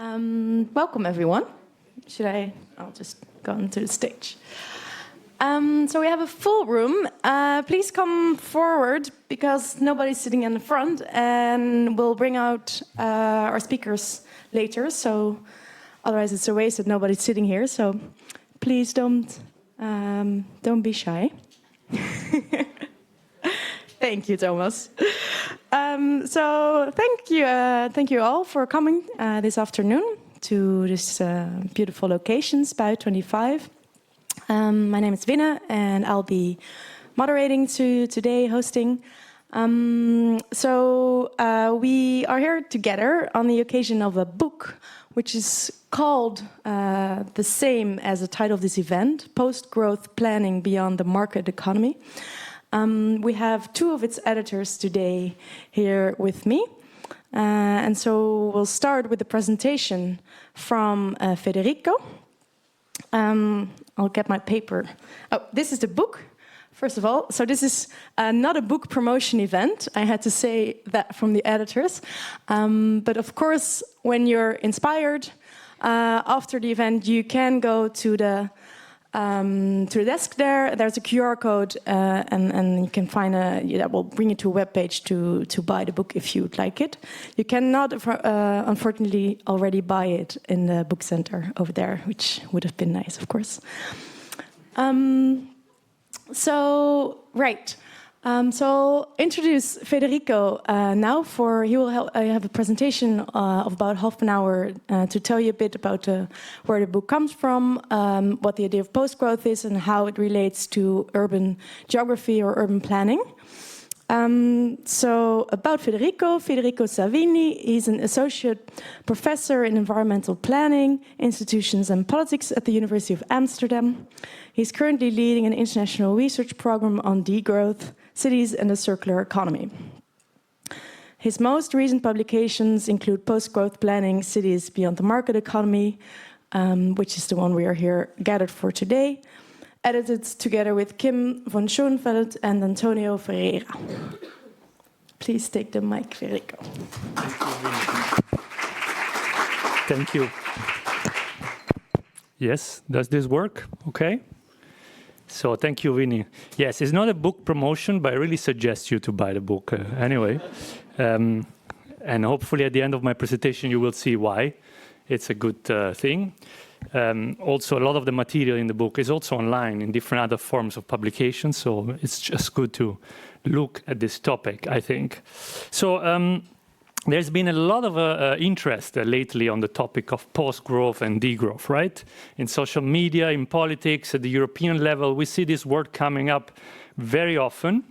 Welcome, everyone. I'll just go onto the stage. So we have a full room. Please come forward because nobody's sitting in the front, and we'll bring out our speakers later. So otherwise it's a waste that nobody's sitting here. So please don't be shy. Thank you, Thomas. So thank you all for coming this afternoon to this beautiful location, Spuit 25. My name is Winne, and I'll be moderating today, hosting. So we are here together on the occasion of a book, which is called the same as the title of this event, Postgrowth Planning Beyond the Market Economy. We have two of its editors today here with me. And so we'll start with the presentation from Federico. I'll get my paper. Oh, this is the book, first of all. So this is not a book promotion event. I had to say that from the editors. But of course, when you're inspired after the event, you can go to the desk there. There's a QR code, and you can find that will bring you to a webpage to buy the book if you'd like it. You cannot, unfortunately, already buy it in the book center over there, which would have been nice, of course. So introduce Federico now. He will have a presentation of about half an hour to tell you a bit about where the book comes from, what the idea of postgrowth is, and how it relates to urban geography or urban planning. So about Federico Savini, he's an associate professor in environmental planning, institutions and politics at the University of Amsterdam. He's currently leading an international research program on degrowth, cities and the circular economy. His most recent publications include Postgrowth Planning, Cities Beyond the Market Economy, which is the one we are here gathered for today, edited together with Kim von Schoenfeld and Antonio Ferreira. Please take the mic, Federico. Thank you. Yes, does this work? Okay. So thank you, Winnie. Yes, it's not a book promotion, but I really suggest you to buy the book anyway. And hopefully at the end of my presentation, you will see why it's a good thing. Also, a lot of the material in the book is also online in different other forms of publication. So it's just good to look at this topic, I think. So there's been a lot of interest lately on the topic of post-growth and degrowth, right? In social media, in politics, at the European level, we see this word coming up very often.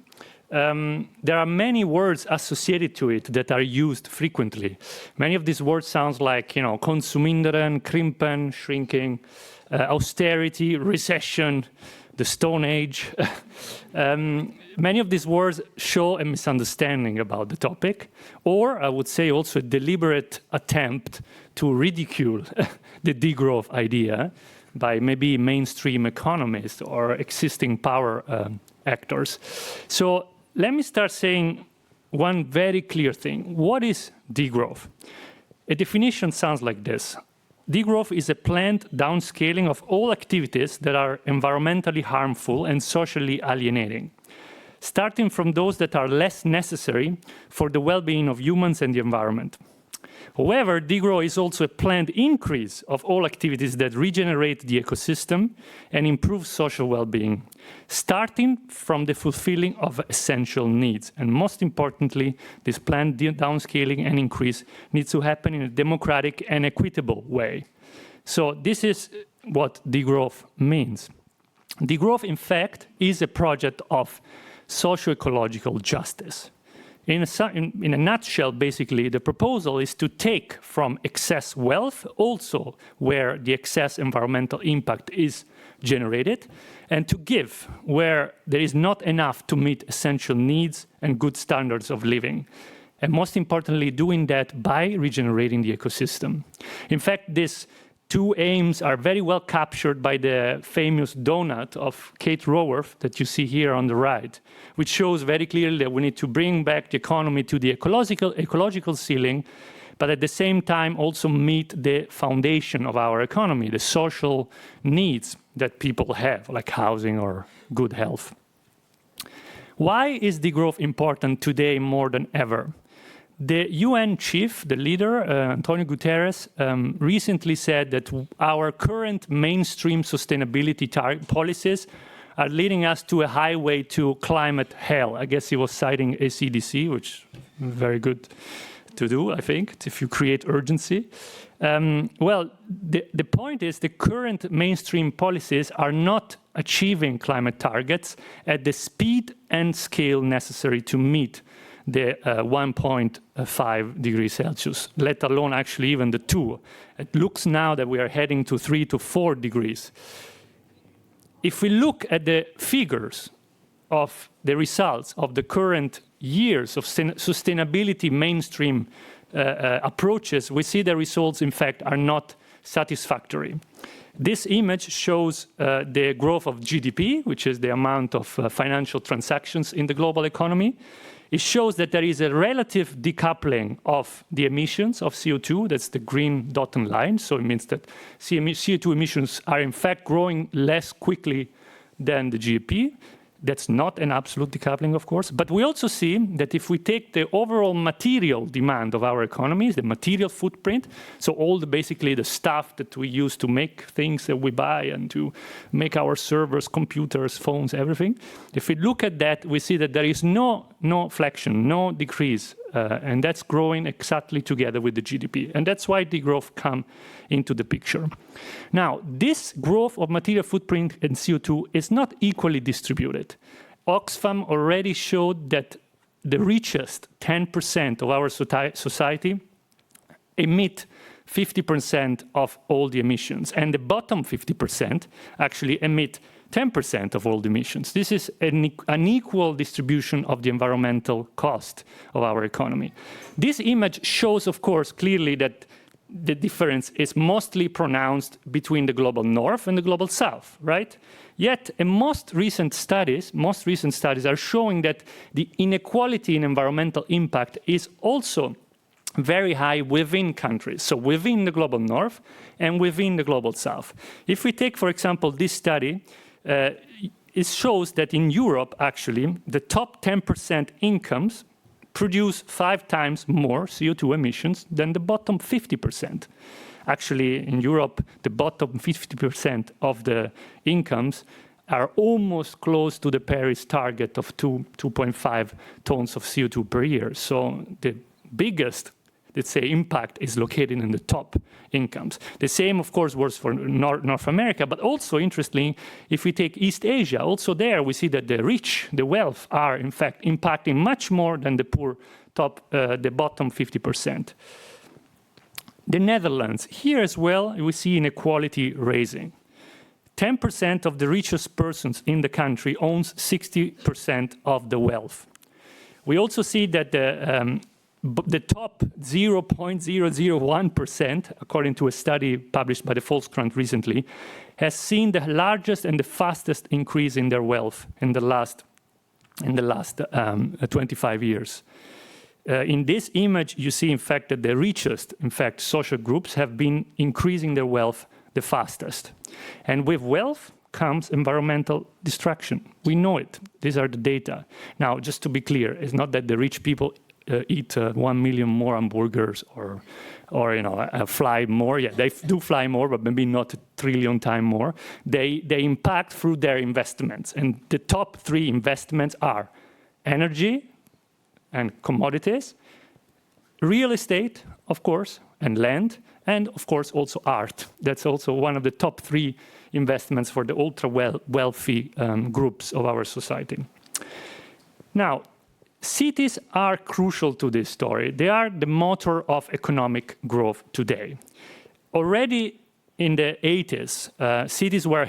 There are many words associated to it that are used frequently. Many of these words sound like, konsuminderen, krimpen, shrinking, austerity, recession, the Stone Age. Many of these words show a misunderstanding about the topic, or I would say also a deliberate attempt to ridicule the degrowth idea by maybe mainstream economists or existing power actors. So let me start saying one very clear thing. What is degrowth? A definition sounds like this. Degrowth is a planned downscaling of all activities that are environmentally harmful and socially alienating, starting from those that are less necessary for the well-being of humans and the environment. However, degrowth is also a planned increase of all activities that regenerate the ecosystem and improve social well-being, starting from the fulfilling of essential needs. And most importantly, this planned downscaling and increase needs to happen in a democratic and equitable way. So this is what degrowth means. Degrowth, in fact, is a project of socio-ecological justice. In a nutshell, basically, the proposal is to take from excess wealth, also where the excess environmental impact is generated, and to give where there is not enough to meet essential needs and good standards of living. And most importantly, doing that by regenerating the ecosystem. In fact, these two aims are very well captured by the famous donut of Kate Raworth that you see here on the right, which shows very clearly that we need to bring back the economy to the ecological ceiling but at the same time also meet the foundation of our economy, the social needs that people have, like housing or good health. Why is degrowth important today more than ever? The UN chief, the leader, Antonio Guterres, recently said that our current mainstream sustainability policies are leading us to a highway to climate hell. I guess he was citing ACDC, which is very good to do, I think, if you create urgency. Well, the point is the current mainstream policies are not achieving climate targets at the speed and scale necessary to meet the 1.5 degrees Celsius, let alone actually even the 2. It looks now that we are heading to 3 to 4 degrees. If we look at the figures of the results of the current years of sustainability mainstream approaches, we see the results, in fact, are not satisfactory. This image shows the growth of GDP, which is the amount of financial transactions in the global economy. It shows that there is a relative decoupling of the emissions of CO2, that's the green dotted line, so it means that CO2 emissions are in fact growing less quickly than the GDP. That's not an absolute decoupling, of course, but we also see that if we take the overall material demand of our economies, the material footprint, so all basically the stuff that we use to make things that we buy and to make our servers, computers, phones, everything, if we look at that, we see that there is no flexion, no decrease, and that's growing exactly together with the GDP, and that's why degrowth come into the picture. Now, this growth of material footprint and CO2 is not equally distributed. Oxfam already showed that the richest 10% of our society emit 50% of all the emissions, and the bottom 50% actually emit 10% of all the emissions. This is an unequal distribution of the environmental cost of our economy. This image shows, of course, clearly that the difference is mostly pronounced between the global north and the global south, right? Yet, most recent studies are showing that the inequality in environmental impact is also very high within countries, so within the global north and within the global south. If we take, for example, this study, it shows that in Europe, actually, the top 10% incomes produce 5 times more CO2 emissions than the bottom 50%. Actually, in Europe, the bottom 50% of the incomes are almost close to the Paris target of 2.5 tons of CO2 per year. So the biggest, let's say, impact is located in the top incomes. The same, of course, works for North America, but also, interestingly, if we take East Asia, also there we see that the rich, the wealth, are in fact impacting much more than the poor the bottom 50%. The Netherlands, here as well, we see inequality raising. 10% of the richest persons in the country owns 60% of the wealth. We also see that the top 0.001%, according to a study published by the Volkskrant recently, has seen the largest and the fastest increase in their wealth in the last 25 years. In this image, you see, in fact, that the richest, in fact, social groups have been increasing their wealth the fastest. And with wealth comes environmental destruction. We know it. These are the data. Now, just to be clear, it's not that the rich people eat 1 million more hamburgers or fly more. Yeah, they do fly more, but maybe not 1 trillion times more. They impact through their investments. And the top 3 investments are energy and commodities, real estate, of course, and land, and of course also art. That's also one of the top 3 investments for the ultra-wealthy groups of our society. Now, cities are crucial to this story. They are the motor of economic growth today. Already in the 80s, cities were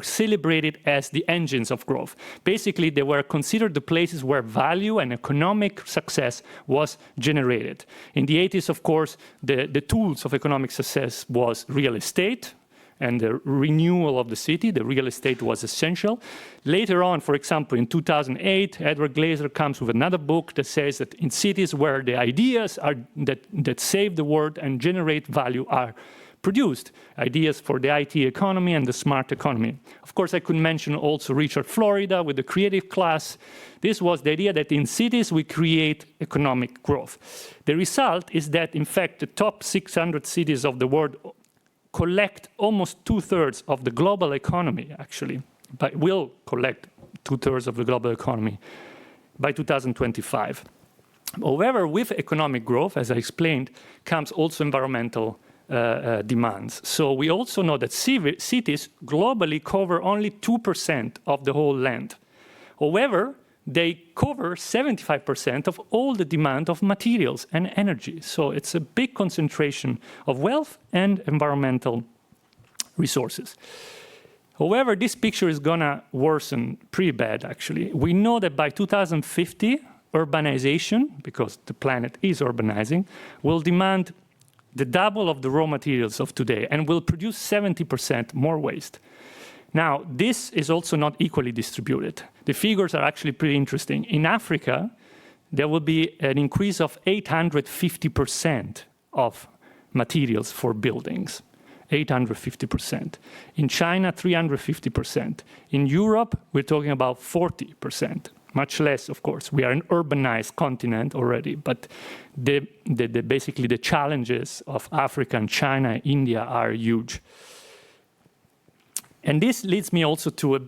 celebrated as the engines of growth. Basically, they were considered the places where value and economic success was generated. In the 80s, of course, the tools of economic success was real estate, and the renewal of the city. The real estate was essential. Later on, for example, in 2008, Edward Glaser comes with another book that says that in cities where the ideas are that save the world and generate value are produced, ideas for the IT economy and the smart economy. Of course, I could mention also Richard Florida with the creative class. This was the idea that in cities we create economic growth. The result is that, in fact, the top 600 cities of the world collect almost 2/3 of the global economy, actually, but will collect 2/3 of the global economy by 2025. However, with economic growth, as I explained, comes also environmental demands. So we also know that cities globally cover only 2% of the whole land. However, they cover 75% of all the demand of materials and energy. So it's a big concentration of wealth and environmental resources. However, this picture is gonna worsen pretty bad, actually. We know that by 2050, urbanization, because the planet is urbanizing, will demand the double of the raw materials of today and will produce 70% more waste. Now, this is also not equally distributed. The figures are actually pretty interesting. In Africa, there will be an increase of 850% of materials for buildings. 850%. In China, 350%. In Europe, we're talking about 40%. Much less, of course. We are an urbanized continent already, but basically the challenges of Africa and China, India are huge. And this leads me also to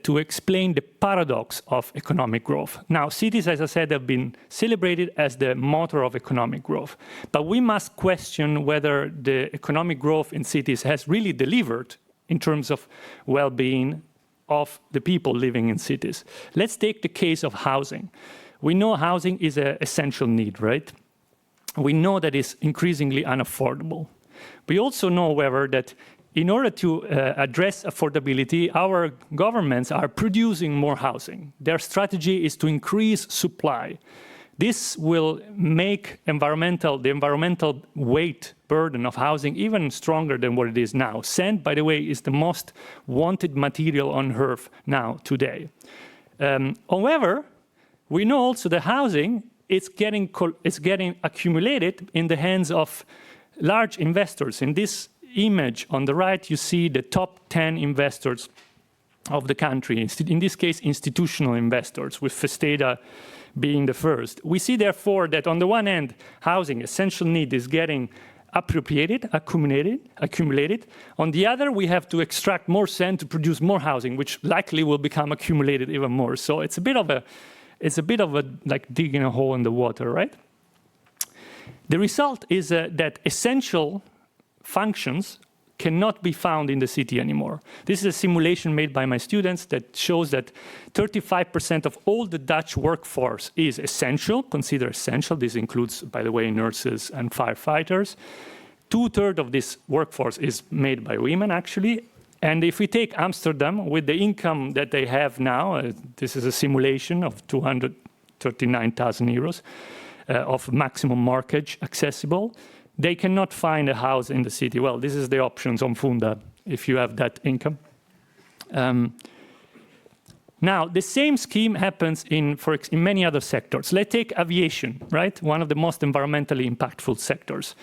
to explain the paradox of economic growth. Now, cities, as I said, have been celebrated as the motor of economic growth, but we must question whether the economic growth in cities has really delivered in terms of well-being of the people living in cities. Let's take the case of housing. We know housing is an essential need, right? We know that it's increasingly unaffordable. We also know, however, that in order to address affordability, our governments are producing more housing. Their strategy is to increase supply. This will make the environmental weight burden of housing even stronger than what it is now. Sand, by the way, is the most wanted material on Earth now, today. However, we know also that housing is getting accumulated in the hands of large investors. In this image on the right, you see the top 10 investors of the country, in this case, institutional investors, with Festeda being the first. We see, therefore, that on the one hand, housing, essential need, is getting appropriated, accumulated. On the other, we have to extract more sand to produce more housing, which likely will become accumulated even more. So it's a bit of a like digging a hole in the water, right? The result is that essential functions cannot be found in the city anymore. This is a simulation made by my students that shows that 35% of all the Dutch workforce is essential, considered essential. This includes, by the way, nurses and firefighters. 2/3 of this workforce is made by women, actually. And if we take Amsterdam, with the income that they have now, this is a simulation of 239,000 euros of maximum mortgage accessible, they cannot find a house in the city. Well, this is the options on Funda if you have that income. Now, the same scheme happens in many other sectors. Let's take aviation, right? One of the most environmentally impactful sectors.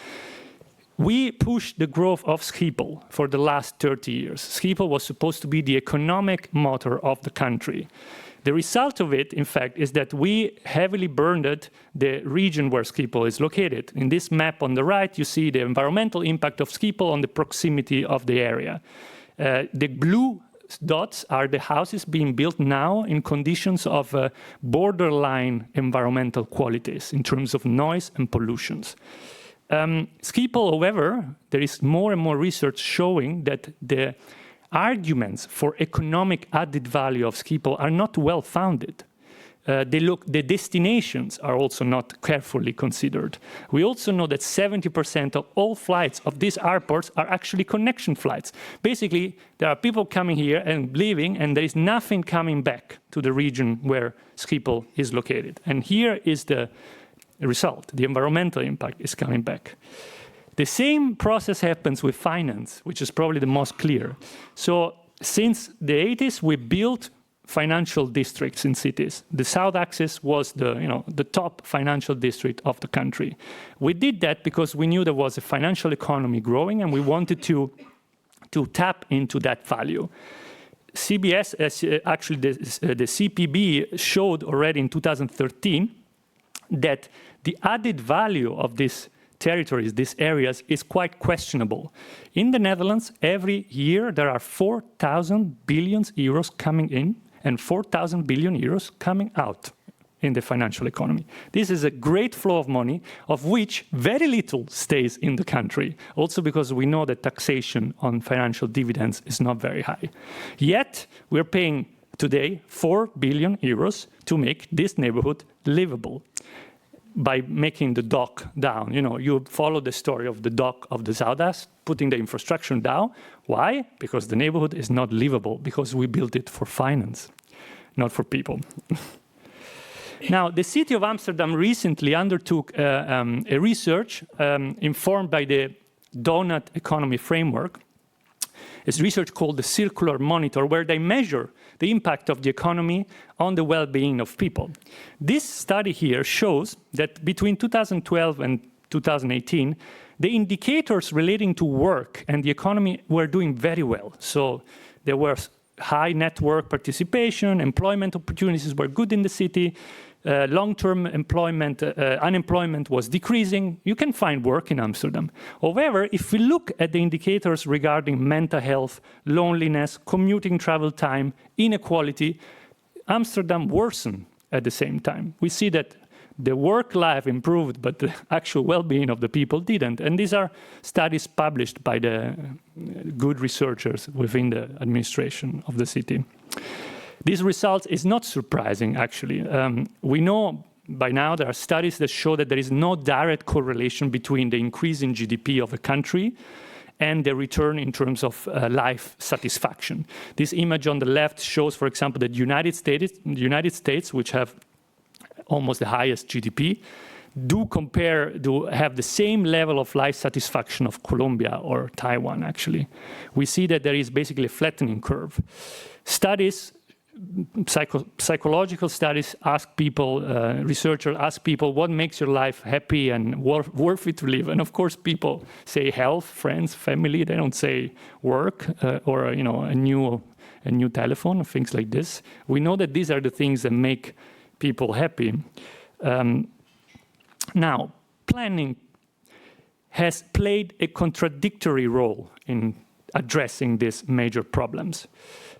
We pushed the growth of Schiphol for the last 30 years. Schiphol was supposed to be the economic motor of the country. The result of it, in fact, is that we heavily burned the region where Schiphol is located. In this map on the right, you see the environmental impact of Schiphol on the proximity of the area. The blue dots are the houses being built now in conditions of borderline environmental qualities in terms of noise and pollutions. Schiphol, however, there is more and more research showing that the arguments for economic added value of Schiphol are not well founded. The destinations are also not carefully considered. We also know that 70% of all flights of these airports are actually connection flights. Basically, there are people coming here and leaving, and there is nothing coming back to the region where Schiphol is located. And here is the result. The environmental impact is coming back. The same process happens with finance, which is probably the most clear. So since the 80s, we built financial districts in cities. The South Axis was the top financial district of the country. We did that because we knew there was a financial economy growing and we wanted to tap into that value. CBS, actually the CPB showed already in 2013 that the added value of these territories, these areas, is quite questionable. In the Netherlands, every year there are 4,000 billion euros coming in and 4,000 billion euros coming out in the financial economy. This is a great flow of money, of which very little stays in the country, also because we know that taxation on financial dividends is not very high. Yet, we're paying today 4 billion euros to make this neighborhood livable by making the dock down. You follow the story of the dock of the Zuidas, putting the infrastructure down. Why? Because the neighborhood is not livable, because we built it for finance, not for people. Now, the city of Amsterdam recently undertook a research informed by the Donut Economy Framework. It's research called the Circular Monitor, where they measure the impact of the economy on the well-being of people. This study here shows that between 2012 and 2018, the indicators relating to work and the economy were doing very well. So there was high network participation, employment opportunities were good in the city, long-term unemployment was decreasing. You can find work in Amsterdam. However, if we look at the indicators regarding mental health, loneliness, commuting travel time, inequality, Amsterdam worsened at the same time. We see that the work life improved, but the actual well-being of the people didn't. And these are studies published by the good researchers within the administration of the city. These results is not surprising, actually. We know by now there are studies that show that there is no direct correlation between the increase in GDP of a country and the return in terms of life satisfaction. This image on the left shows, for example, that the United States, which have almost the highest GDP, do have the same level of life satisfaction of Colombia or Taiwan, actually. We see that there is basically a flattening curve. Studies, psychological studies ask people, researchers ask people, what makes your life happy and worth it to live? And of course, people say health, friends, family. They don't say work or a new telephone, things like this. We know that these are the things that make people happy. Now, planning has played a contradictory role in addressing these major problems.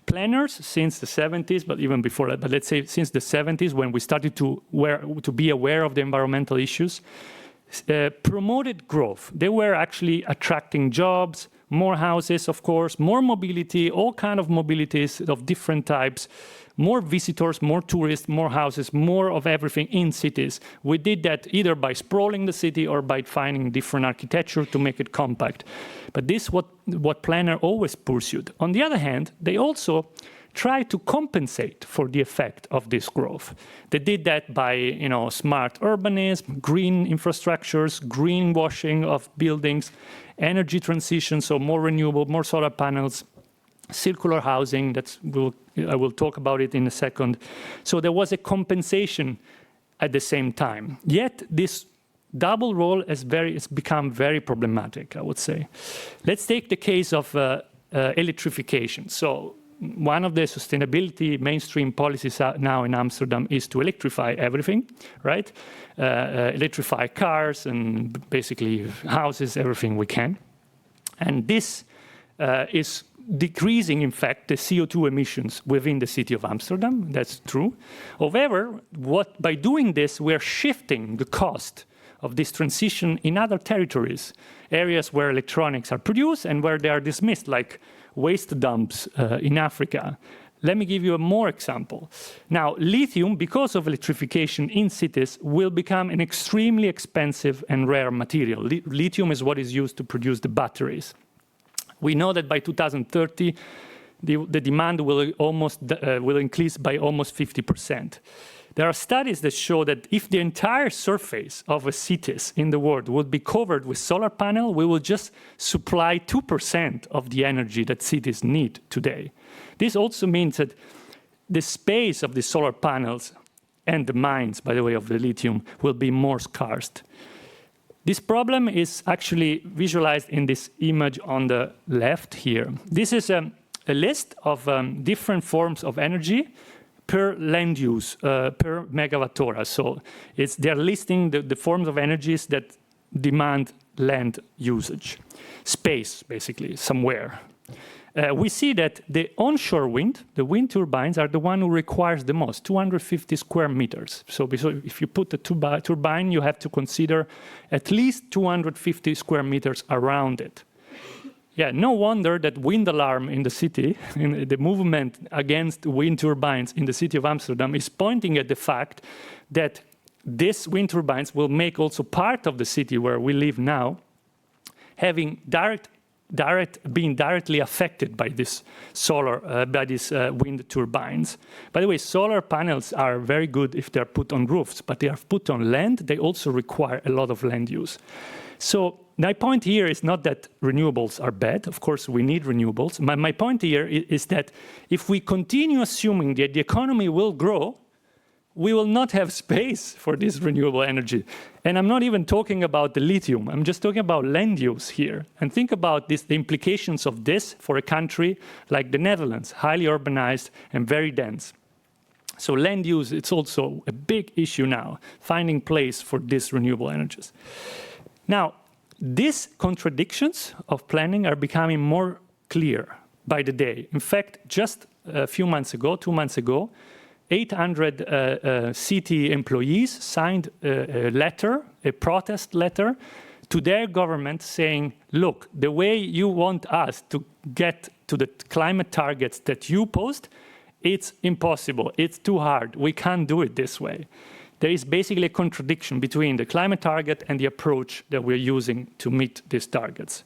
Planners since the 70s, but even before that, but let's say since the 70s, when we started to be aware of the environmental issues, promoted growth. They were actually attracting jobs, more houses, of course, more mobility, all kinds of mobilities of different types, more visitors, more tourists, more houses, more of everything in cities. We did that either by sprawling the city or by finding different architecture to make it compact. But this is what planners always pursued. On the other hand, they also try to compensate for the effect of this growth. They did that by smart urbanism, green infrastructures, greenwashing of buildings, energy transition, so more renewable, more solar panels, circular housing, I will talk about it in a second. So there was a compensation at the same time. Yet this double role has become very problematic, I would say. Let's take the case of electrification. So one of the sustainability mainstream policies now in Amsterdam is to electrify everything, right? Electrify cars and basically houses, everything we can. And this is decreasing, in fact, the CO2 emissions within the city of Amsterdam. That's true. However, by doing this, we're shifting the cost of this transition in other territories, areas where electronics are produced and where they are dismissed, like waste dumps in Africa. Let me give you a more example. Now, lithium, because of electrification in cities, will become an extremely expensive and rare material. Lithium is what is used to produce the batteries. We know that by 2030, the demand will increase by almost 50%. There are studies that show that if the entire surface of a cities in the world would be covered with solar panel, we will just supply 2% of the energy that cities need today. This also means that the space of the solar panels and the mines, by the way, of the lithium, will be more scarce. This problem is actually visualized in this image on the left here. This is a list of different forms of energy per land use, per megawatt hour. So they're listing the forms of energies that demand land usage, space, basically, somewhere. We see that the onshore wind, the wind turbines, are the one who requires the most, 250 square meters. So if you put a turbine, you have to consider at least 250 square meters around it. Yeah, no wonder that wind alarm in the city, in the movement against wind turbines in the city of Amsterdam, is pointing at the fact that these wind turbines will make also part of the city where we live now, having being directly affected by this wind turbines. By the way, solar panels are very good if they're put on roofs, but they are put on land. They also require a lot of land use. So my point here is not that renewables are bad. Of course, we need renewables. My point here is that if we continue assuming that the economy will grow, we will not have space for this renewable energy. And I'm not even talking about the lithium. I'm just talking about land use here. And think about the implications of this for a country like the Netherlands, highly urbanized and very dense. So land use, it's also a big issue now, finding place for these renewable energies. Now, these contradictions of planning are becoming more clear by the day. In fact, just a few months ago, 2 months ago, 800 city employees signed a letter, a protest letter, to their government saying, look, the way you want us to get to the climate targets that you posed, it's impossible, it's too hard, we can't do it this way. There is basically a contradiction between the climate target and the approach that we're using to meet these targets.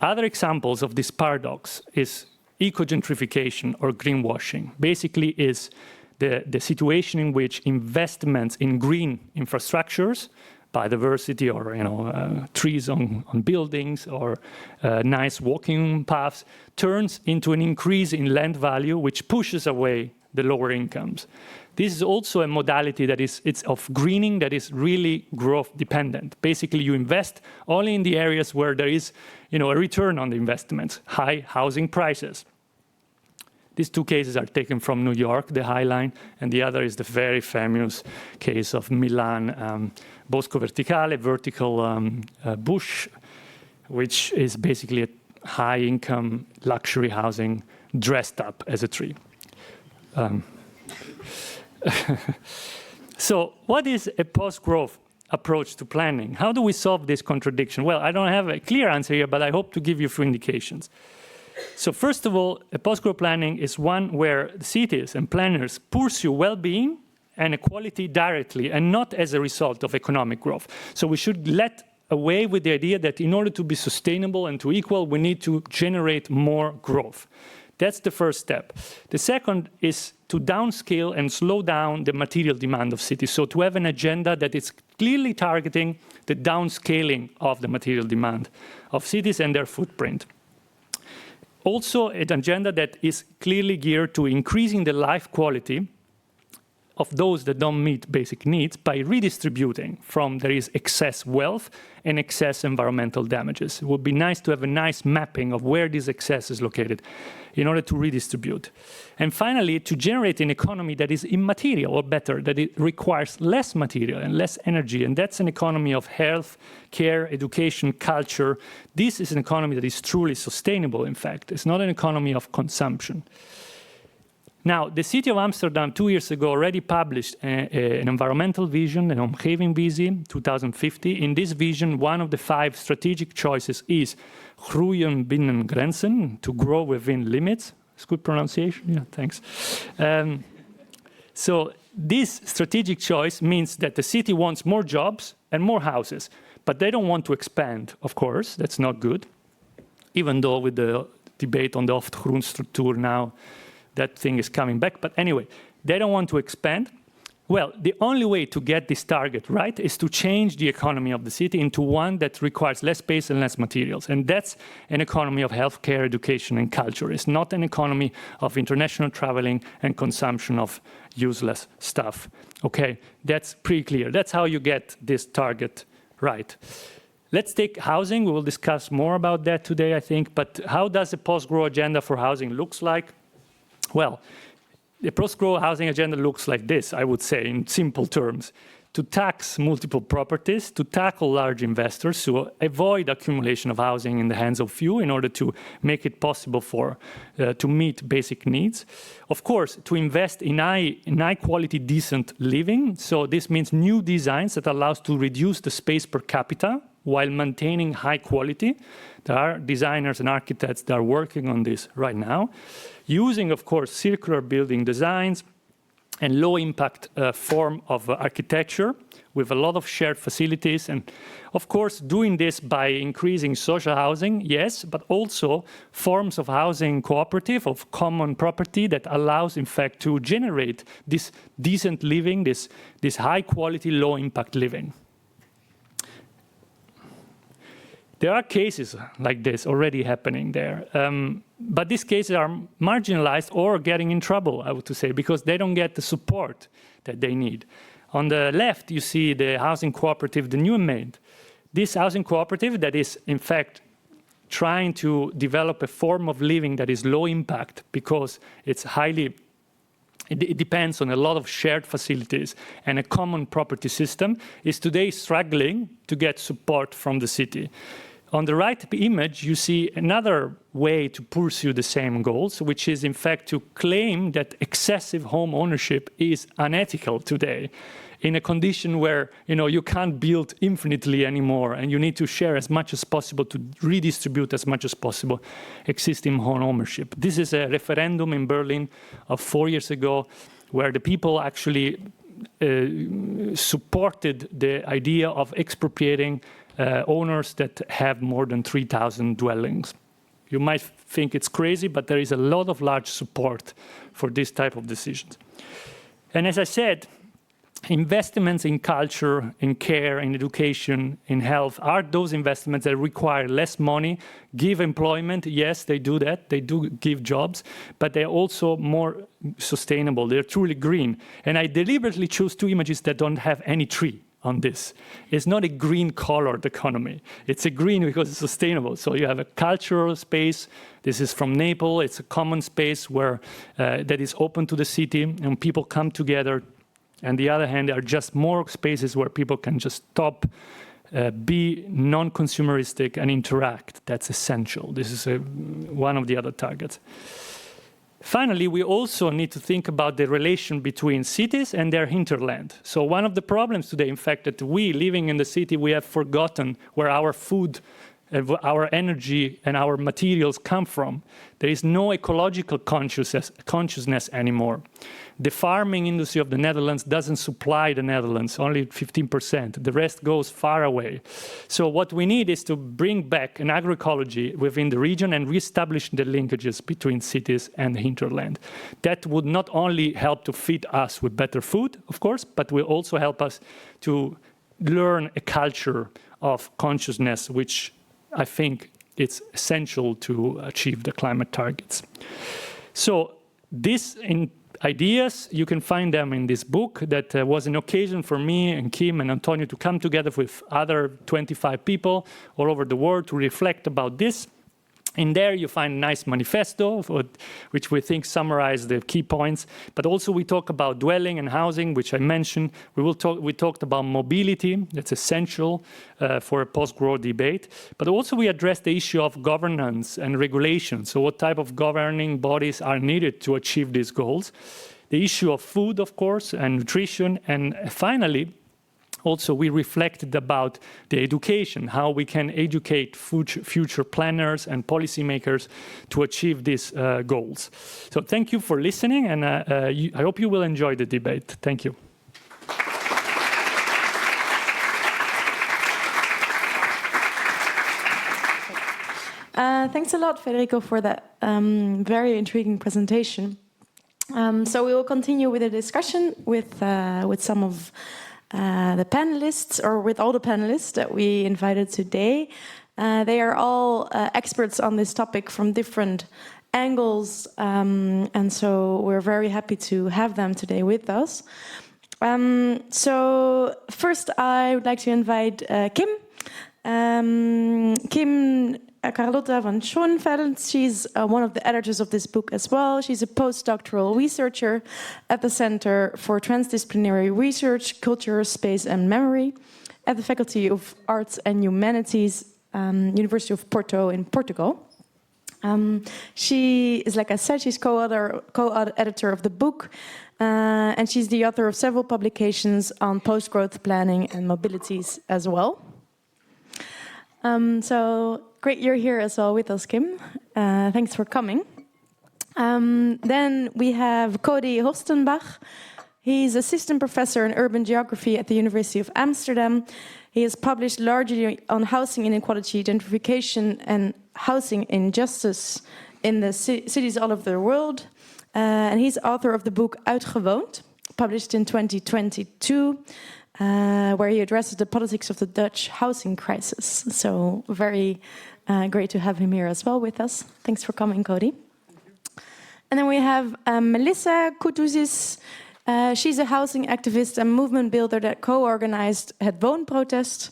Other examples of this paradox is ecogentrification or greenwashing. Basically is the situation in which investments in green infrastructures, biodiversity or trees on buildings or nice walking paths, turns into an increase in land value which pushes away the lower incomes. This is also a modality that it's of greening that is really growth dependent. Basically, you invest only in the areas where there is a return on the investments, high housing prices. These two cases are taken from New York, the High Line, and the other is the very famous case of Milan, Bosco Verticale, vertical bush, which is basically a high-income luxury housing dressed up as a tree. So what is a post-growth approach to planning? How do we solve this contradiction? Well, I don't have a clear answer here, but I hope to give you a few indications. So first of all, a post-growth planning is one where cities and planners pursue well-being and equality directly and not as a result of economic growth. So we should let away with the idea that in order to be sustainable and to equal, we need to generate more growth. That's the first step. The second is to downscale and slow down the material demand of cities. So to have an agenda that is clearly targeting the downscaling of the material demand of cities and their footprint. Also, an agenda that is clearly geared to increasing the life quality of those that don't meet basic needs by redistributing from there is excess wealth and excess environmental damages. It would be nice to have a nice mapping of where this excess is located in order to redistribute. And finally, to generate an economy that is immaterial, or better, that it requires less material and less energy. And that's an economy of health, care, education, culture. This is an economy that is truly sustainable, in fact. It's not an economy of consumption. Now, the city of Amsterdam 2 years ago already published an environmental vision, an omgevingsvisie, 2050. In this vision, one of the 5 strategic choices is groeien binnen grenzen, to grow within limits. It's good pronunciation, yeah, thanks. So this strategic choice means that the city wants more jobs and more houses, but they don't want to expand, of course, that's not good, even though with the debate on the Oft-Grundstruktur now. That thing is coming back. But anyway, they don't want to expand. Well, the only way to get this target right is to change the economy of the city into one that requires less space and less materials. And that's an economy of healthcare, education, and culture. It's not an economy of international traveling and consumption of useless stuff. Okay, that's pretty clear. That's how you get this target right. Let's take housing. We will discuss more about that today, I think. But how does the post-growth agenda for housing looks like? Well, the post-growth housing agenda looks like this, I would say, in simple terms. To tax multiple properties, to tackle large investors, to avoid accumulation of housing in the hands of few in order to make it possible to meet basic needs. Of course, to invest in high quality, decent living. So this means new designs that allows to reduce the space per capita while maintaining high quality. There are designers and architects that are working on this right now. Using, of course, circular building designs and low-impact form of architecture with a lot of shared facilities. And, of course, doing this by increasing social housing, yes, but also forms of housing cooperative, of common property that allows, in fact, to generate this decent living, this high-quality, low-impact living. There are cases like this already happening there. But these cases are marginalized or getting in trouble, I would say, because they don't get the support that they need. On the left, you see the housing cooperative, the new made. This housing cooperative that is, in fact, trying to develop a form of living that is low impact because it's it depends on a lot of shared facilities and a common property system, is today struggling to get support from the city. On the right image, you see another way to pursue the same goals, which is, in fact, to claim that excessive home ownership is unethical today in a condition where you can't build infinitely anymore and you need to share as much as possible to redistribute as much as possible existing home ownership. This is a referendum in Berlin of 4 years ago where the people actually supported the idea of expropriating owners that have more than 3,000 dwellings. You might think it's crazy, but there is a lot of large support for this type of decisions. And as I said, investments in culture, in care, in education, in health are those investments that require less money, give employment. Yes, they do that. They do give jobs, but they're also more sustainable. They're truly green. And I deliberately choose two images that don't have any tree on this. It's not a green colored economy. It's a green because it's sustainable. So you have a cultural space. This is from Naples. It's a common space where that is open to the city and people come together. On the other hand, there are just more spaces where people can just stop, be non-consumeristic and interact. That's essential. This is one of the other targets. Finally, we also need to think about the relation between cities and their hinterland. So one of the problems today, in fact, that we living in the city, we have forgotten where our food, our energy and our materials come from. There is no ecological consciousness anymore. The farming industry of the Netherlands doesn't supply the Netherlands, only 15%. The rest goes far away. So what we need is to bring back an agroecology within the region and reestablish the linkages between cities and the hinterland. That would not only help to feed us with better food, of course, but will also help us to learn a culture of consciousness, which I think it's essential to achieve the climate targets. So this ideas, you can find them in this book that was an occasion for me and Kim and Antonio to come together with other 25 people all over the world to reflect about this. In there, you find a nice manifesto, which we think summarize the key points. But also we talk about dwelling and housing, which I mentioned. We talked about mobility. That's essential for a post-growth debate. But also we address the issue of governance and regulation. So what type of governing bodies are needed to achieve these goals? The issue of food, of course, and nutrition. And finally, also, we reflected about the education, how we can educate future planners and policymakers to achieve these goals. So thank you for listening, and I hope you will enjoy the debate. Thank you. Thanks a lot, Federico, for that very intriguing presentation. So we will continue with a discussion with some of the panelists, or with all the panelists that we invited today. They are all experts on this topic from different angles, and so we're very happy to have them today with us. So first I would like to invite Kim. Kim Carlotta van Schoenfeld. She's one of the editors of this book as well. She's a postdoctoral researcher at the Center for Transdisciplinary Research, Culture, Space and Memory at the Faculty of Arts and Humanities, University of Porto in Portugal. She is, like I said, she's co-editor of the book, and she's the author of several publications on post-growth planning and mobilities as well. So great you're here as well with us, Kim. Thanks for coming. Then we have Cody Hostenbach. He's assistant professor in urban geography at the University of Amsterdam. He has published largely on housing inequality, gentrification and housing injustice in the cities all over the world. And he's author of the book Uitgewoond, published in 2022, where he addresses the politics of the Dutch housing crisis. So very great to have him here as well with us. Thanks for coming, Cody. And then we have Melissa Koutouzis. She's a housing activist and movement builder that co-organized Het Woonprotest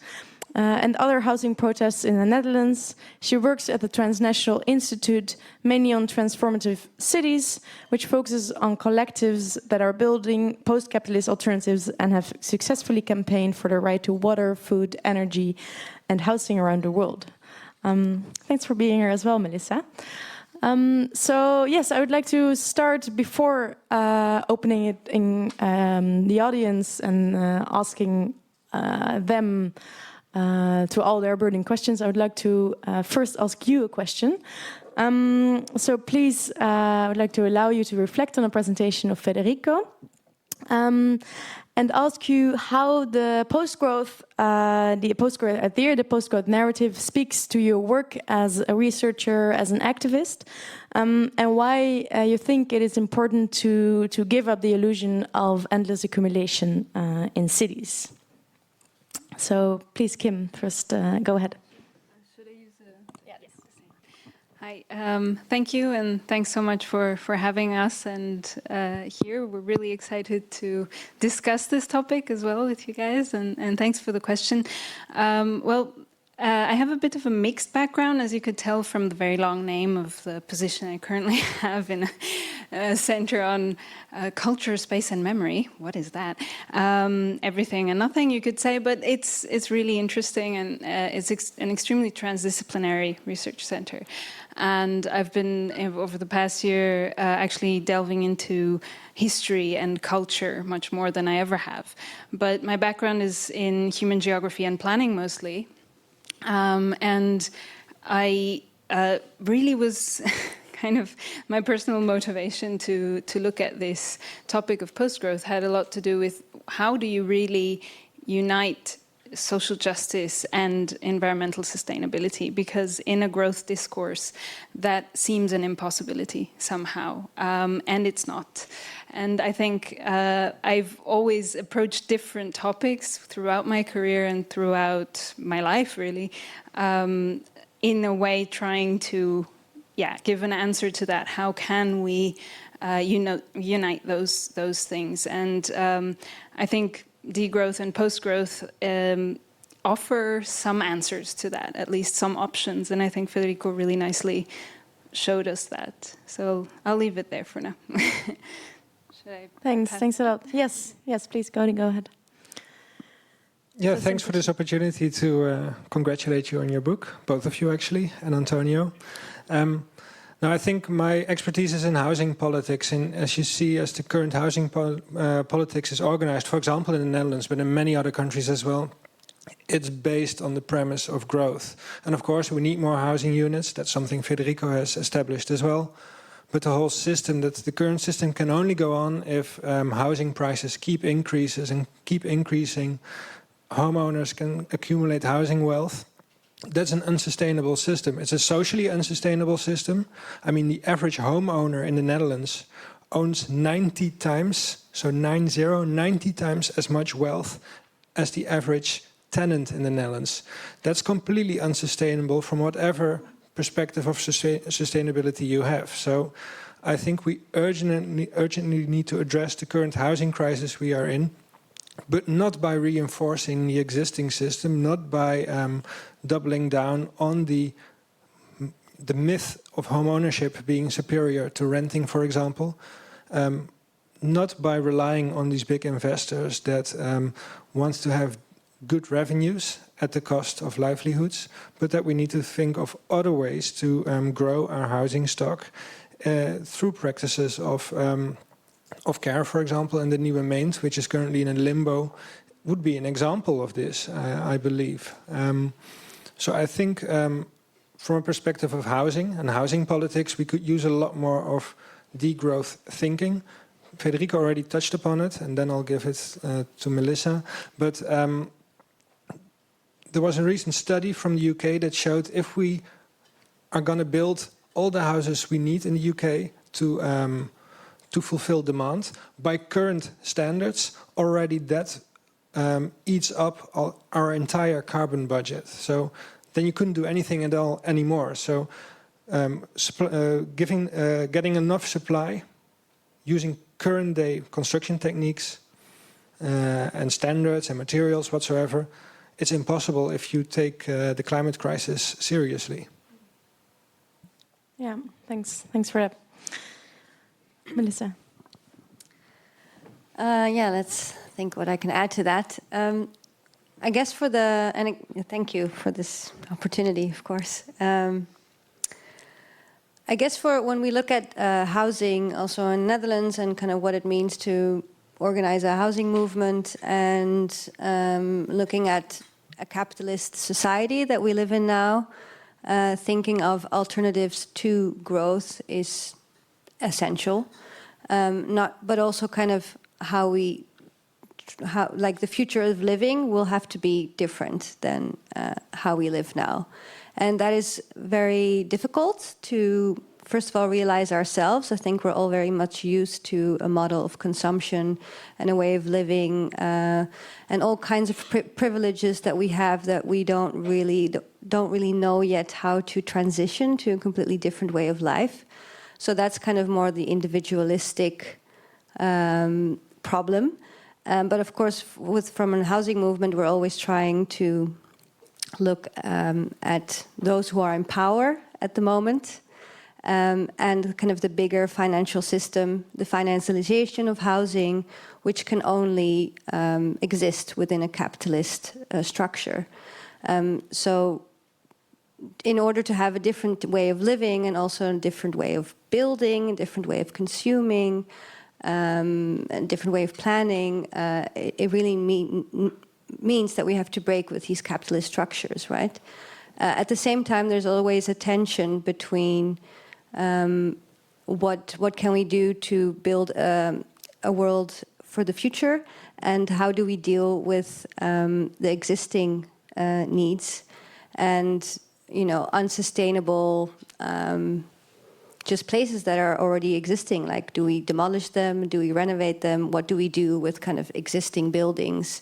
and other housing protests in the Netherlands. She works at the Transnational Institute, mainly on transformative cities, which focuses on collectives that are building post-capitalist alternatives and have successfully campaigned for the right to water, food, energy, and housing around the world. Thanks for being here as well, Melissa. So yes, I would like to start before opening it in the audience and asking them to all their burning questions. I would like to first ask you a question. So please, I would like to allow you to reflect on the presentation of Federico and ask you how the post-growth, the post-growth narrative speaks to your work as a researcher, as an activist, and why you think it is important to give up the illusion of endless accumulation in cities. So please, Kim, first go ahead. Should I use yes. Hi, thank you, and thanks so much for having us. And here, we're really excited to discuss this topic as well with you guys. And thanks for the question. I have a bit of a mixed background, as you could tell from the very long name of the position I currently have in a center on culture, space, and memory. What is that? Everything and nothing, you could say, but it's really interesting, and it's an extremely transdisciplinary research center. And I've been, over the past year, actually delving into history and culture much more than I ever have. But my background is in human geography and planning mostly. And I really was kind of my personal motivation to look at this topic of post-growth had a lot to do with how do you really unite social justice and environmental sustainability, because in a growth discourse that seems an impossibility somehow, and it's not. And I think I've always approached different topics throughout my career and throughout my life, really, in a way trying to give an answer to that. How can we unite those things? And I think degrowth and post-growth offer some answers to that, at least some options. And I think Federico really nicely showed us that. So I'll leave it there for now. Thanks a lot. Yes, please, go ahead. Yeah, thanks for this opportunity to congratulate you on your book, both of you actually, and Antonio. Now, I think my expertise is in housing politics, and as you see, as the current housing politics is organized, for example, in the Netherlands, but in many other countries as well, it's based on the premise of growth. And of course, we need more housing units. That's something Federico has established as well. But the whole system, the current system can only go on if housing prices keep increasing. Homeowners can accumulate housing wealth. that's an unsustainable system. It's a socially unsustainable system. I mean, the average homeowner in the Netherlands owns 90 times, so 90 times as much wealth as the average tenant in the Netherlands. That's completely unsustainable from whatever perspective of sustainability you have. So I think we urgently need to address the current housing crisis we are in, but not by reinforcing the existing system, not by doubling down on the myth of home ownership being superior to renting, for example, not by relying on these big investors that want to have good revenues at the cost of livelihoods, but that we need to think of other ways to grow our housing stock through practices of care, for example, and the Nieuwe Meent, which is currently in a limbo, would be an example of this, I believe. So I think from a perspective of housing and housing politics, we could use a lot more of degrowth thinking. Federico already touched upon it, and then I'll give it to Melissa. But there was a recent study from the UK that showed if we are going to build all the houses we need in the UK to fulfill demand, by current standards, already that eats up our entire carbon budget. So then you couldn't do anything at all anymore. So getting enough supply using current day construction techniques and standards and materials whatsoever, it's impossible if you take the climate crisis seriously. Yeah, thanks for that. Melissa. Let's think what I can add to that. I guess thank you for this opportunity, of course. I guess for when we look at housing also in the Netherlands and kind of what it means to organize a housing movement and looking at a capitalist society that we live in now, thinking of alternatives to growth is essential. But also kind of how like the future of living will have to be different than how we live now. And that is very difficult to, first of all, realize ourselves. I think we're all very much used to a model of consumption and a way of living and all kinds of privileges that we have that we don't really know yet how to transition to a completely different way of life. So that's kind of more the individualistic problem. But of course, from a housing movement, we're always trying to look at those who are in power at the moment and kind of the bigger financial system, the financialization of housing, which can only exist within a capitalist structure. So in order to have a different way of living and also a different way of building, a different way of consuming, a different way of planning, it really means that we have to break with these capitalist structures, right? At the same time, there's always a tension between what can we do to build a world for the future, and how do we deal with the existing needs and unsustainable just places that are already existing. Like, do we demolish them? Do we renovate them? What do we do with kind of existing buildings?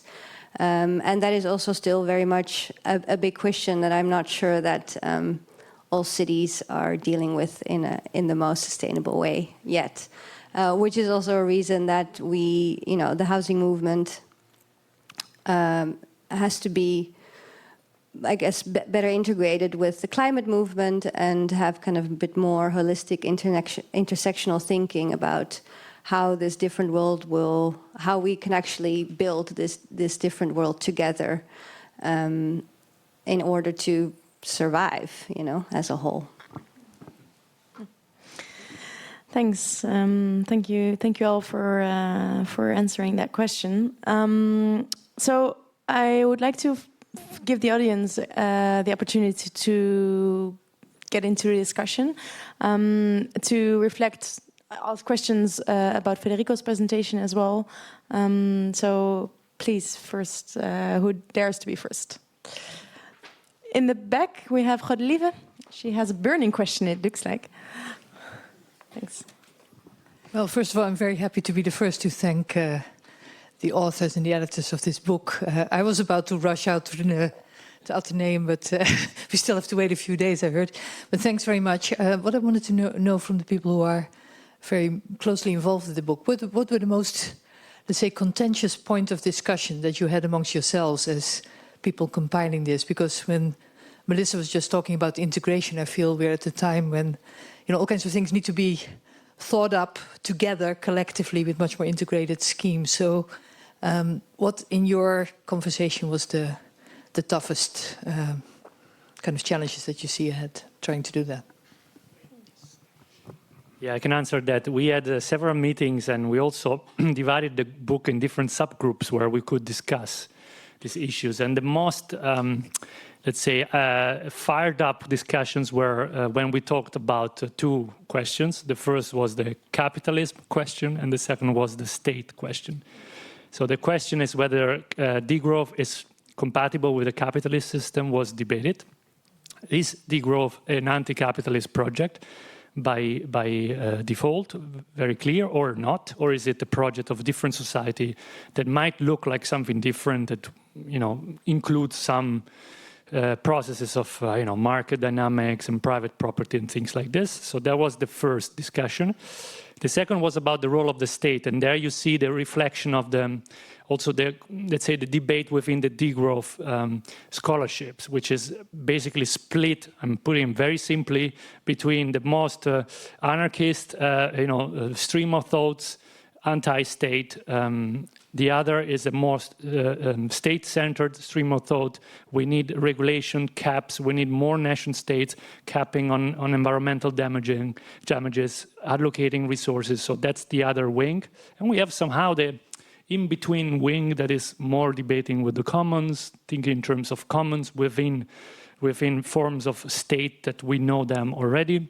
And that is also still very much a big question that I'm not sure that all cities are dealing with in the most sustainable way yet. Which is also a reason that the housing movement has to be, I guess, better integrated with the climate movement and have kind of a bit more holistic intersectional thinking about how this different world how we can actually build this different world together in order to survive, as a whole. Thanks. Thank you all for answering that question. So I would like to give the audience the opportunity to get into the discussion, to reflect, ask questions about Federico's presentation as well. So please, first, who dares to be first? In the back, we have Godelieve. She has a burning question, it looks like. Thanks. Well, first of all, I'm very happy to be the first to thank the authors and the editors of this book. I was about to rush out to the Atheneum, but we still have to wait a few days, I heard. But thanks very much. What I wanted to know from the people who are very closely involved in the book, what were the most, let's say, contentious point of discussion that you had amongst yourselves as people compiling this? Because when Melissa was just talking about integration, I feel we're at a time when, you know, all kinds of things need to be thought up together collectively with much more integrated schemes. So what in your conversation was the toughest kind of challenges that you see ahead trying to do that? Yeah, I can answer that. We had several meetings, and we also divided the book in different subgroups where we could discuss these issues. And the most, let's say, fired up discussions were when we talked about two questions. The first was the capitalism question, and the second was the state question. So the question is whether degrowth is compatible with the capitalist system was debated. Is degrowth an anti-capitalist project by default, very clear, or not? Or is it a project of different society that might look like something different, that, you know, includes some processes of market dynamics and private property and things like this? So that was the first discussion. The second was about the role of the state, and there you see the reflection of also the, let's say, the debate within the degrowth scholarships, which is basically split, I'm putting it very simply, between the most anarchist, stream of thoughts, anti-state. The other is a more state-centered stream of thought. We need regulation, caps. We need more nation states capping on environmental damages, allocating resources. So that's the other wing. And we have somehow the in-between wing that is more debating with the commons, thinking in terms of commons within forms of state that we know them already.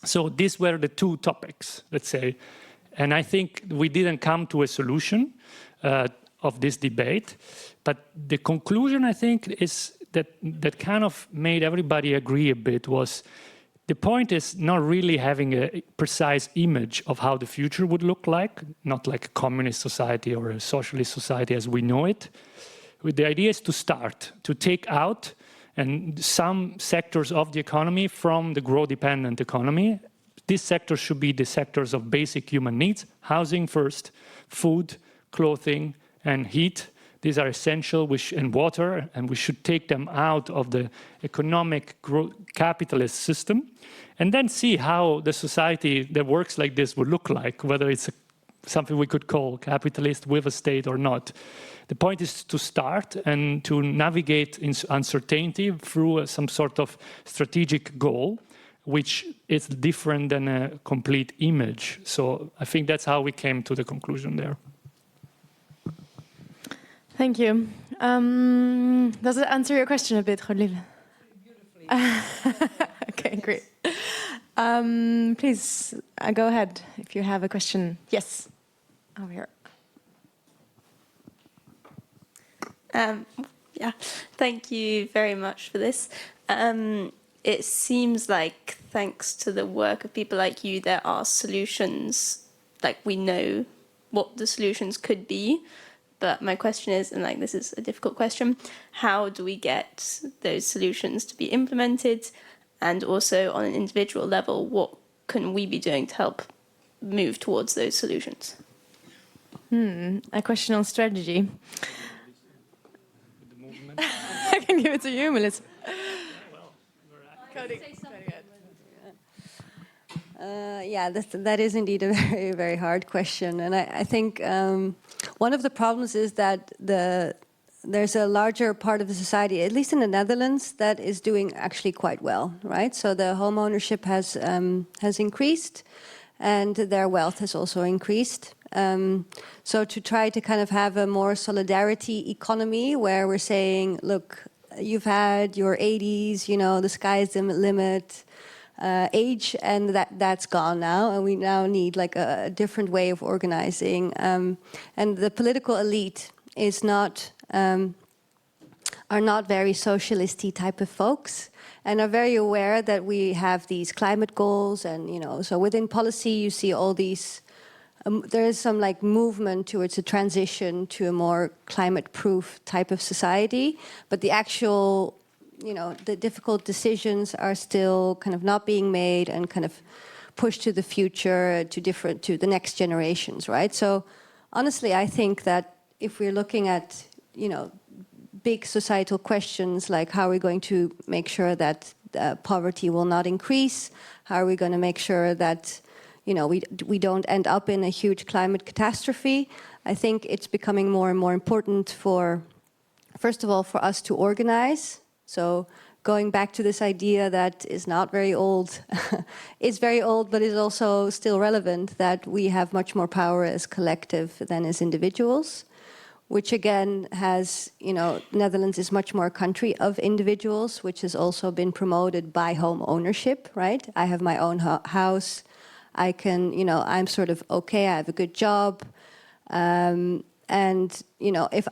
So these were the two topics, let's say. And I think we didn't come to a solution of this debate. But the conclusion, I think, is that kind of made everybody agree a bit was the point is not really having a precise image of how the future would look like, not like a communist society or a socialist society as we know it. The idea is to start, to take out and some sectors of the economy from the growth-dependent economy. These sectors should be the sectors of basic human needs, housing first, food, clothing, and heat. These are essential, and water, and we should take them out of the economic capitalist system, and then see how the society that works like this would look like, whether it's something we could call capitalist with a state or not. The point is to start and to navigate in uncertainty through some sort of strategic goal, which is different than a complete image. So I think that's how we came to the conclusion there. Thank you. Does it answer your question a bit, Godelieve? Beautifully. Okay, great. Please, go ahead if you have a question. Yes, over here. Yeah, thank you very much for this. It seems like, thanks to the work of people like you, there are solutions, like we know what the solutions could be. But my question is, and like this is a difficult question, how do we get those solutions to be implemented? And also on an individual level, what can we be doing to help move towards those solutions? A question on strategy. I can give it to you, Melissa. Cody. Yeah, that is indeed a very, very hard question. And I think one of the problems is that there's a larger part of the society, at least in the Netherlands, that is doing actually quite well, right? So the home ownership has increased, and their wealth has also increased. So to try to kind of have a more solidarity economy where we're saying, look, you've had your 80s, you know, the sky is the limit, age, and that's gone now, and we now need like a different way of organizing. And the political elite is not are not very socialisty type of folks and are very aware that we have these climate goals, and so within policy you see all these. There is some like movement towards a transition to a more climate-proof type of society, but the actual, the difficult decisions are still kind of not being made and kind of pushed to the future, to the next generations, right? So honestly, I think that if we're looking at, big societal questions like how are we going to make sure that poverty will not increase, how are we going to make sure that we don't end up in a huge climate catastrophe, I think it's becoming more and more important first of all, for us to organize. So going back to this idea that is not very old, is very old, but is also still relevant, that we have much more power as collective than as individuals, which again has, Netherlands is much more a country of individuals, which has also been promoted by home ownership, right? I have my own house. I can, I'm sort of okay, I have a good job. And if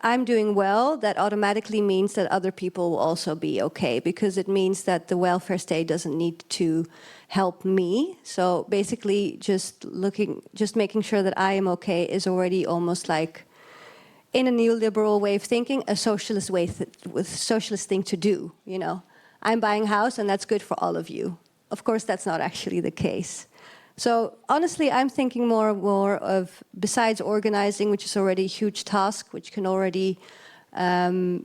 I'm doing well, that automatically means that other people will also be okay, because it means that the welfare state doesn't need to help me. So basically, just making sure that I am okay is already almost like, in a neoliberal way of thinking, a socialist socialist thing to do. I'm buying a house, and that's good for all of you. Of course, that's not actually the case. So honestly, I'm thinking more of, besides organizing, which is already a huge task, which can already, kind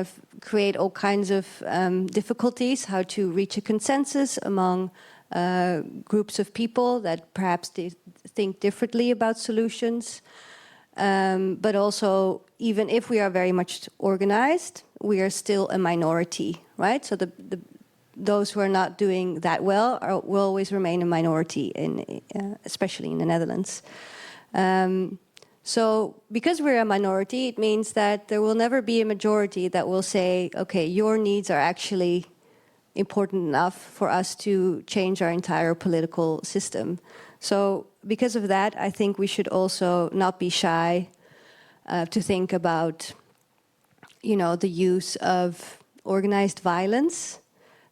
of create all kinds of difficulties, how to reach a consensus among groups of people that perhaps they think differently about solutions. But also, even if we are very much organized, we are still a minority, right? So those who are not doing that well will always remain a minority, especially in the Netherlands. So because we're a minority, it means that there will never be a majority that will say, okay, your needs are actually important enough for us to change our entire political system. So because of that, I think we should also not be shy to think about, the use of organized violence,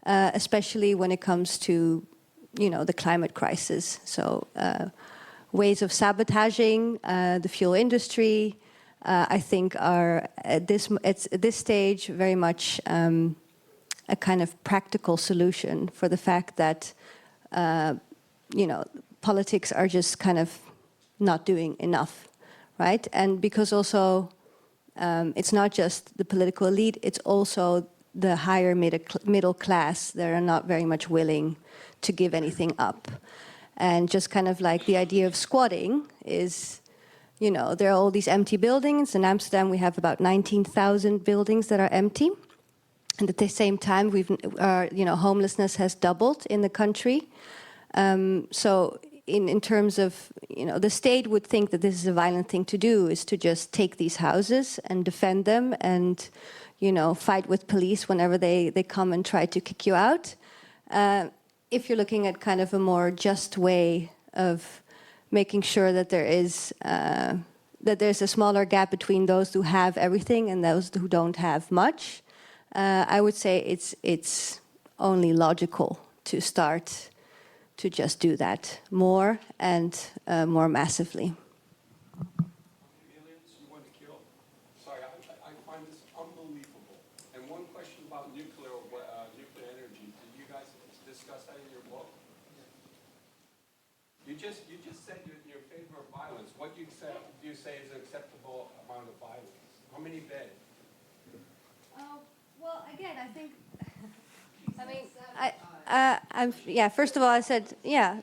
especially when it comes to, the climate crisis. So ways of sabotaging the fuel industry, I think, are at this stage very much a kind of practical solution for the fact that, politics are just kind of not doing enough, right? And because also it's not just the political elite, it's also the higher middle class that are not very much willing to give anything up. And just kind of like the idea of squatting is, there are all these empty buildings. In Amsterdam, we have about 19,000 buildings that are empty. And at the same time, homelessness has doubled in the country. So in terms of, the state would think that this is a violent thing to do, is to just take these houses and defend them and, fight with police whenever they come and try to kick you out. If you're looking at kind of a more just way of making sure that there's a smaller gap between those who have everything and those who don't have much, I would say it's only logical to start to just do that more and more massively. Aliens you want to kill? Sorry, I find this unbelievable. And one question about nuclear energy. Did you guys discuss that in your book? You just said you're in favor of violence. What do you say is an acceptable amount of violence? How many beds? Well, again, I think. First of all, I said,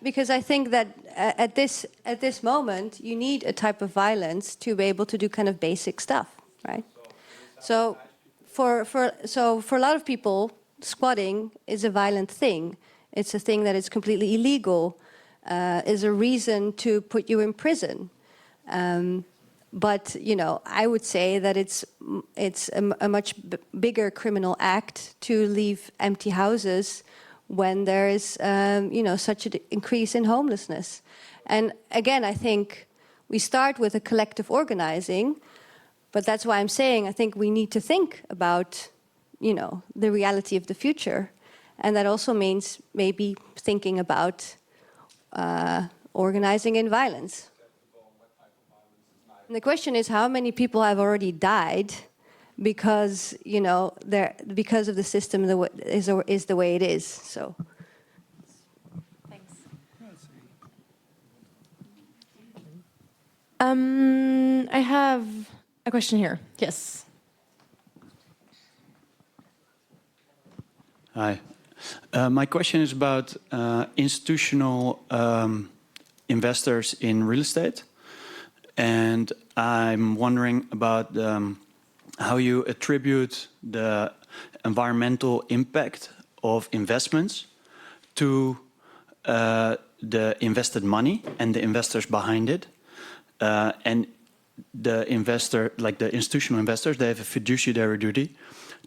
because I think that at this moment, you need a type of violence to be able to do kind of basic stuff, right? So for a lot of people, squatting is a violent thing. It's a thing that is completely illegal, is a reason to put you in prison. But I would say that it's a much bigger criminal act to leave empty houses when there is such an increase in homelessness. And again, I think we start with a collective organizing, But that's why I'm saying I think we need to think about, you know, the reality of the future. And that also means maybe thinking about organizing in violence. And the question is, how many people have already died because, you know, because of the system is the way it is. So. Thanks. I have a question here. Yes. Hi. My question is about institutional investors in real estate. And I'm wondering about how you attribute the environmental impact of investments to the invested money and the investors behind it. And the investor, like the institutional investors, they have a fiduciary duty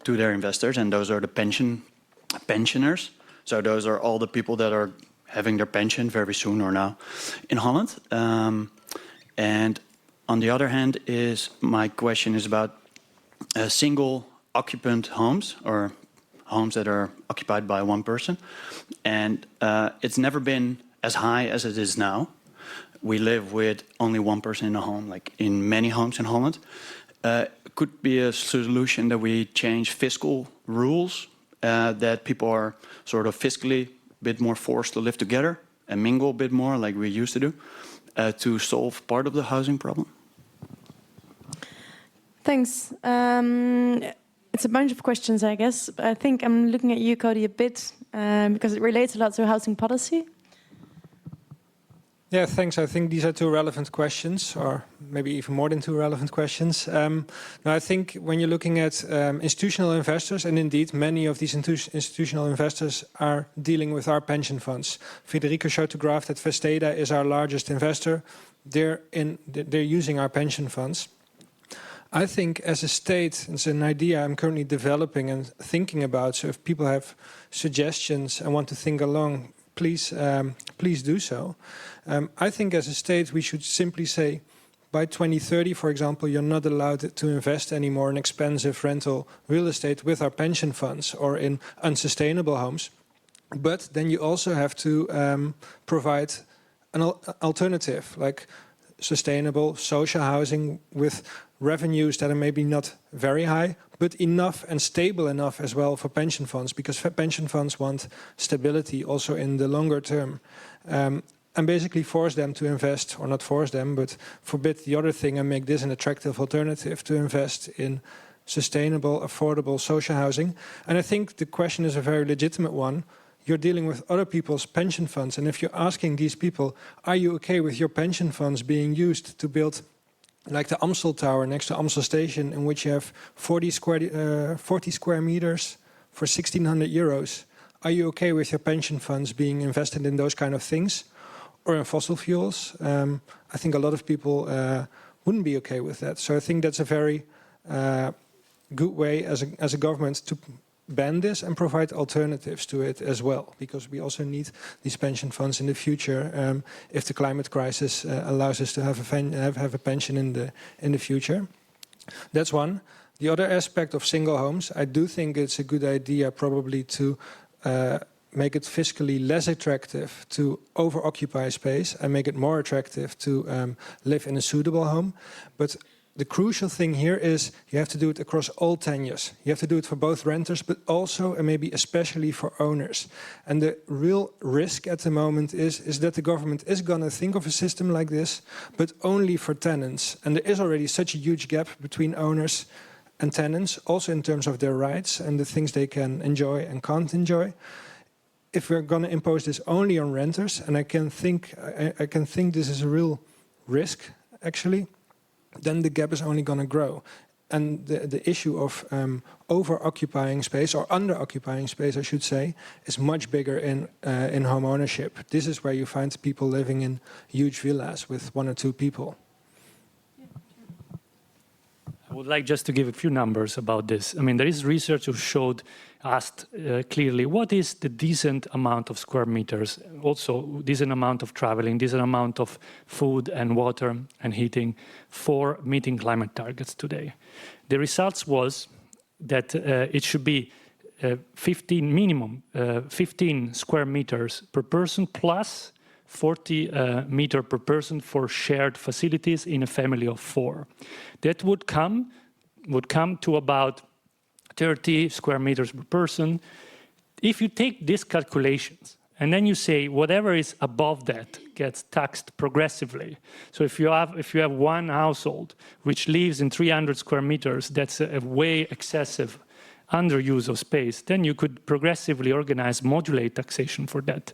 to their investors, and those are the pensioners. So those are all the people that are having their pension very soon or now in Holland. And on the other hand, my question is about single occupant homes, or homes that are occupied by one person. And it's never been as high as it is now. We live with only one person in a home, like in many homes in Holland. Could be a solution that we change fiscal rules, that people are sort of fiscally a bit more forced to live together and mingle a bit more like we used to do, to solve part of the housing problem? Thanks. It's a bunch of questions, I guess. I think I'm looking at you, Cody, a bit, because it relates a lot to housing policy. Yeah, thanks. I think these are two relevant questions, or maybe even more than two relevant questions. Now, I think when you're looking at institutional investors, and indeed many of these institutional investors are dealing with our pension funds. Federico showed the graph that Vesteda is our largest investor. They're using our pension funds. I think as a state, it's an idea I'm currently developing and thinking about. So if people have suggestions and want to think along, please do so. I think as a state, we should simply say, by 2030, for example, you're not allowed to invest anymore in expensive rental real estate with our pension funds or in unsustainable homes. But then you also have to provide an alternative, like sustainable social housing with revenues that are maybe not very high, but enough and stable enough as well for pension funds, because pension funds want stability also in the longer term. And basically force them to invest, or not force them, but forbid the other thing and make this an attractive alternative to invest in sustainable, affordable social housing. And I think the question is a very legitimate one. You're dealing with other people's pension funds, and if you're asking these people, are you okay with your pension funds being used to build like the Amstel Tower next to Amstel Station, in which you have 40 square meters for 1,600 euros. Are you okay with your pension funds being invested in those kind of things? Or in fossil fuels? I think a lot of people wouldn't be okay with that. So I think that's a very good way as a government to ban this and provide alternatives to it as well, because we also need these pension funds in the future if the climate crisis allows us to have a pension in the future. That's one. The other aspect of single homes, I do think it's a good idea probably to make it fiscally less attractive to over-occupy space and make it more attractive to live in a suitable home. But the crucial thing here is you have to do it across all tenures. You have to do it for both renters, but also and maybe especially for owners. And the real risk at the moment is that the government is going to think of a system like this, but only for tenants. And there is already such a huge gap between owners and tenants, also in terms of their rights and the things they can enjoy and can't enjoy. If we're going to impose this only on renters, and I can think this is a real risk, actually, then the gap is only going to grow. And the issue of over-occupying space, or under-occupying space, I should say, is much bigger in home ownership. This is where you find people living in huge villas with one or two people. I would like just to give a few numbers about this. I mean, there is research who asked clearly, what is the decent amount of square meters, also decent amount of traveling, decent amount of food and water and heating for meeting climate targets today? The results was that it should be 15 square meters per person plus 40 meter per person for shared facilities in a family of 4. That would come to about 30 square meters per person. If you take these calculations and then you say whatever is above that gets taxed progressively. So if you have one household which lives in 300 square meters, that's a way excessive underuse of space, then you could progressively organize, modulate taxation for that.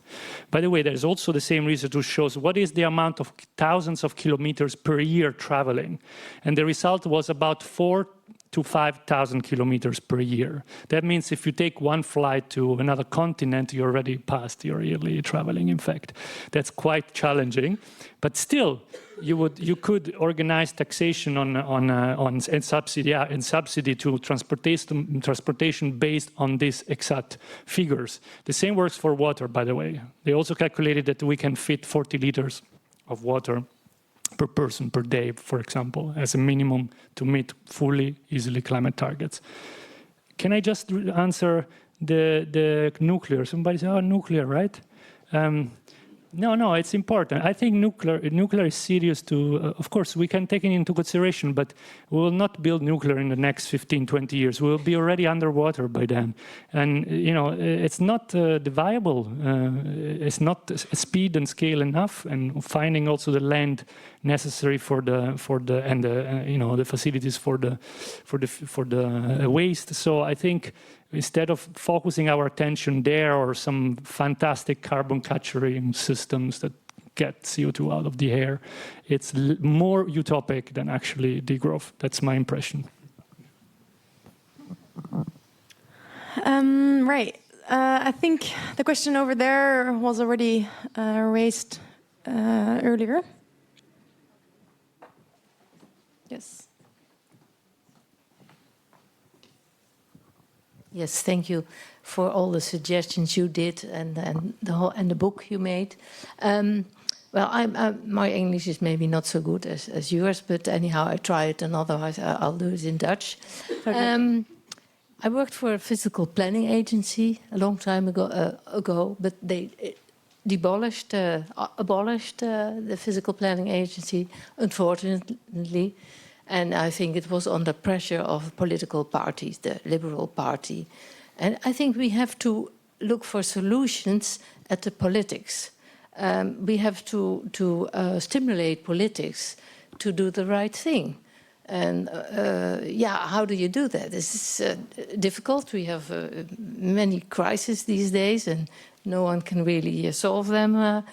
By the way, there's also the same research which shows what is the amount of thousands of kilometers per year traveling. And the result was about 4,000 to 5,000 kilometers per year. That means if you take one flight to another continent, you're already past your yearly traveling, in fact. That's quite challenging. But still, you could organize taxation and subsidy to transportation based on these exact figures. The same works for water, by the way. They also calculated that we can fit 40 liters of water per person per day, for example, as a minimum to meet fully, easily climate targets. Can I just answer the nuclear? Somebody said, oh, nuclear, right? No, it's important. I think nuclear is serious too. Of course, we can take it into consideration, but we will not build nuclear in the next 15, 20 years. We will be already underwater by then. And, you know, it's not viable. It's not speed and scale enough, and finding also the land necessary for the facilities for the waste. So I think instead of focusing our attention there or some fantastic carbon capturing systems that get CO2 out of the air, it's more utopic than actually degrowth. That's my impression. Right. I think the question over there was already raised earlier. Yes. Yes, thank you for all the suggestions you did and the book you made. Well, my English is maybe not so good as yours, but anyhow, I try it, and otherwise I'll do it in Dutch. Okay. I worked for a physical planning agency a long time ago, but they abolished the physical planning agency, unfortunately. And I think it was under pressure of political parties, the Liberal Party. And I think we have to look for solutions at the politics. We have to stimulate politics to do the right thing. And how do you do that? This is difficult. We have many crises these days, and no one can really solve them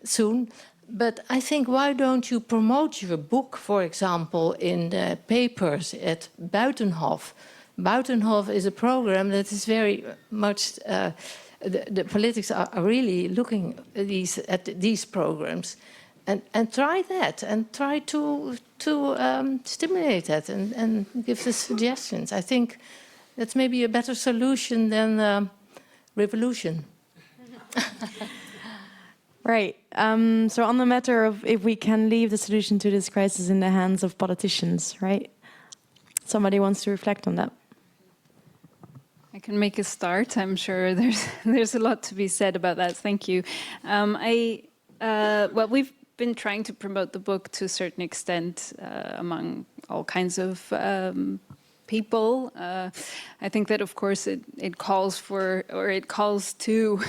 soon. But I think, why don't you promote your book, for example, in the papers at Buitenhof? Buitenhof is a program that is very much, the politics are really looking at these programs. And try that, and try to stimulate that, and give the suggestions. I think that's maybe a better solution than revolution. Right. So on the matter of if we can leave the solution to this crisis in the hands of politicians, right? Somebody wants to reflect on that. I can make a start. I'm sure there's a lot to be said about that. Thank you. Well, we've been trying to promote the book to a certain extent among all kinds of people. I think that, of course, it calls for, or it calls to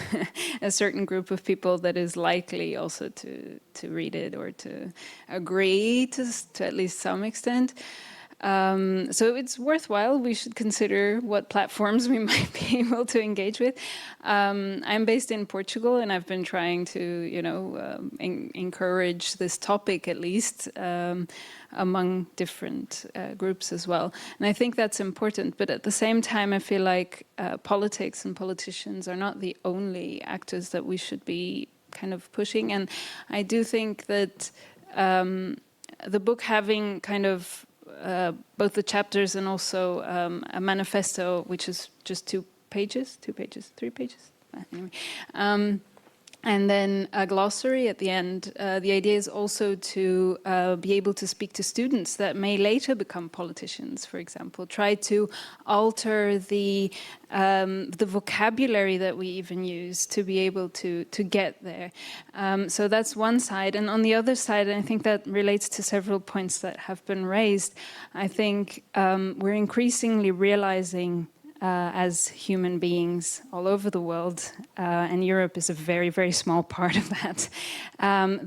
a certain group of people that is likely also to read it or to agree to at least some extent. So it's worthwhile. We should consider what platforms we might be able to engage with. I'm based in Portugal, and I've been trying to, encourage this topic at least among different groups as well. And I think that's important. But at the same time, I feel like politics and politicians are not the only actors that we should be kind of pushing. And I do think that the book having kind of both the chapters and also a manifesto, which is just 3 pages. Anyway. And then a glossary at the end. The idea is also to be able to speak to students that may later become politicians, for example. Try to alter the vocabulary that we even use to be able to get there. So that's one side. And on the other side, and I think that relates to several points that have been raised, I think we're increasingly realizing as human beings all over the world, and Europe is a very, very small part of that,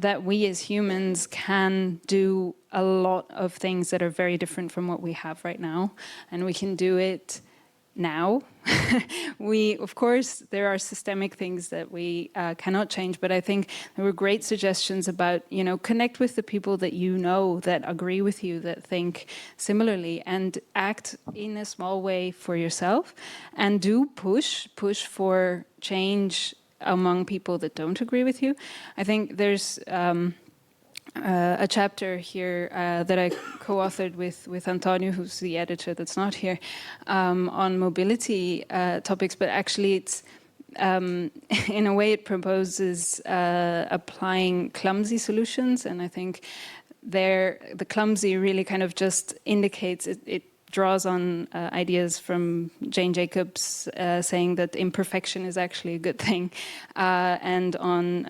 that we as humans can do a lot of things that are very different from what we have right now, and we can do it now. Of course, there are systemic things that we cannot change, but I think there were great suggestions about, connect with the people that you know, that agree with you, that think similarly, and act in a small way for yourself, and do push for change among people that don't agree with you. I think there's a chapter here that I co-authored with Antonio, who's the editor that's not here, on mobility topics, but actually it's, in a way it proposes applying clumsy solutions, and I think the clumsy really kind of just indicates, it draws on ideas from Jane Jacobs saying that imperfection is actually a good thing, and on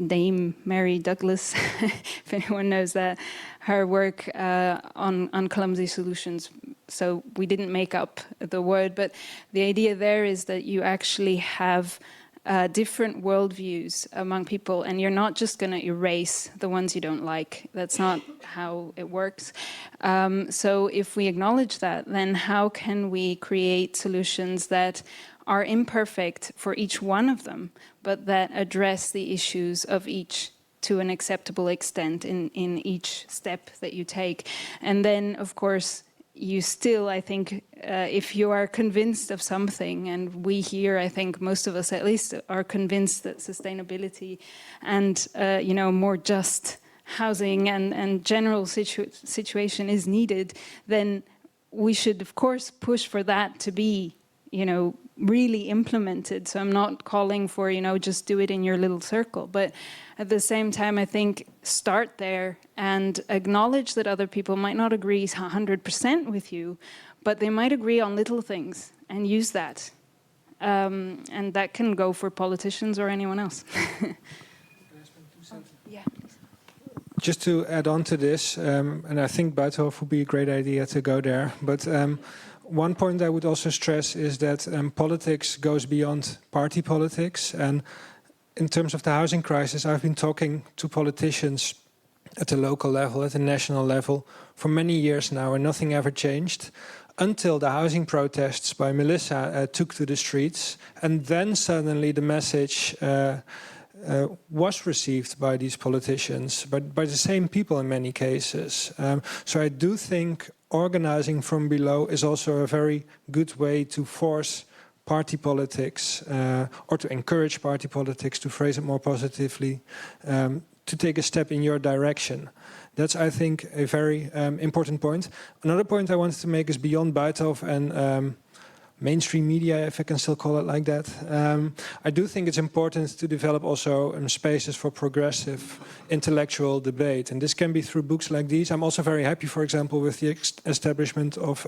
Dame Mary Douglas, if anyone knows that, her work on clumsy solutions. So we didn't make up the word, but the idea there is that you actually have different worldviews among people, and you're not just going to erase the ones you don't like. That's not how it works. So if we acknowledge that, then how can we create solutions that are imperfect for each one of them, but that address the issues of each to an acceptable extent in each step that you take? And then, of course, you still, I think, if you are convinced of something, and we here, I think most of us at least, are convinced that sustainability and, more just housing and general situation is needed, then we should, of course, push for that to be, really implemented. So I'm not calling for, just do it in your little circle, but at the same time, I think start there and acknowledge that other people might not agree 100% with you, but they might agree on little things, and use that. And that can go for politicians or anyone else. Yeah. Just to add on to this, and I think Buitenhof would be a great idea to go there, but one point I would also stress is that politics goes beyond party politics, and in terms of the housing crisis, I've been talking to politicians at the local level, at the national level, for many years now, and nothing ever changed until the housing protests by Melissa took to the streets, and then suddenly the message was received by these politicians, but by the same people in many cases. So I do think organizing from below is also a very good way to force party politics, or to encourage party politics, to phrase it more positively, to take a step in your direction. That's, I think, a very important point. Another point I wanted to make is beyond Buitenhof and mainstream media, if I can still call it like that. I do think it's important to develop also spaces for progressive intellectual debate. And this can be through books like these. I'm also very happy, for example, with the establishment of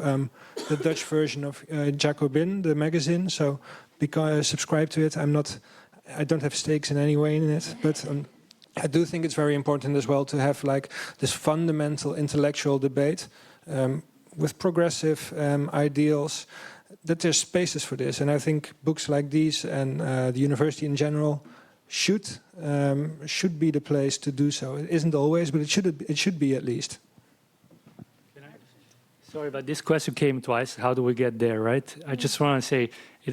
the Dutch version of JiaBin, the magazine. So because I subscribe to it, I don't have stakes in any way in it. But I do think it's very important as well to have like this fundamental intellectual debate with progressive ideals, that there's spaces for this. And I think books like these and the university in general should be the place to do so. It isn't always, but it should be at least. Sorry, but this question came twice. How do we get there, right? I just want to say,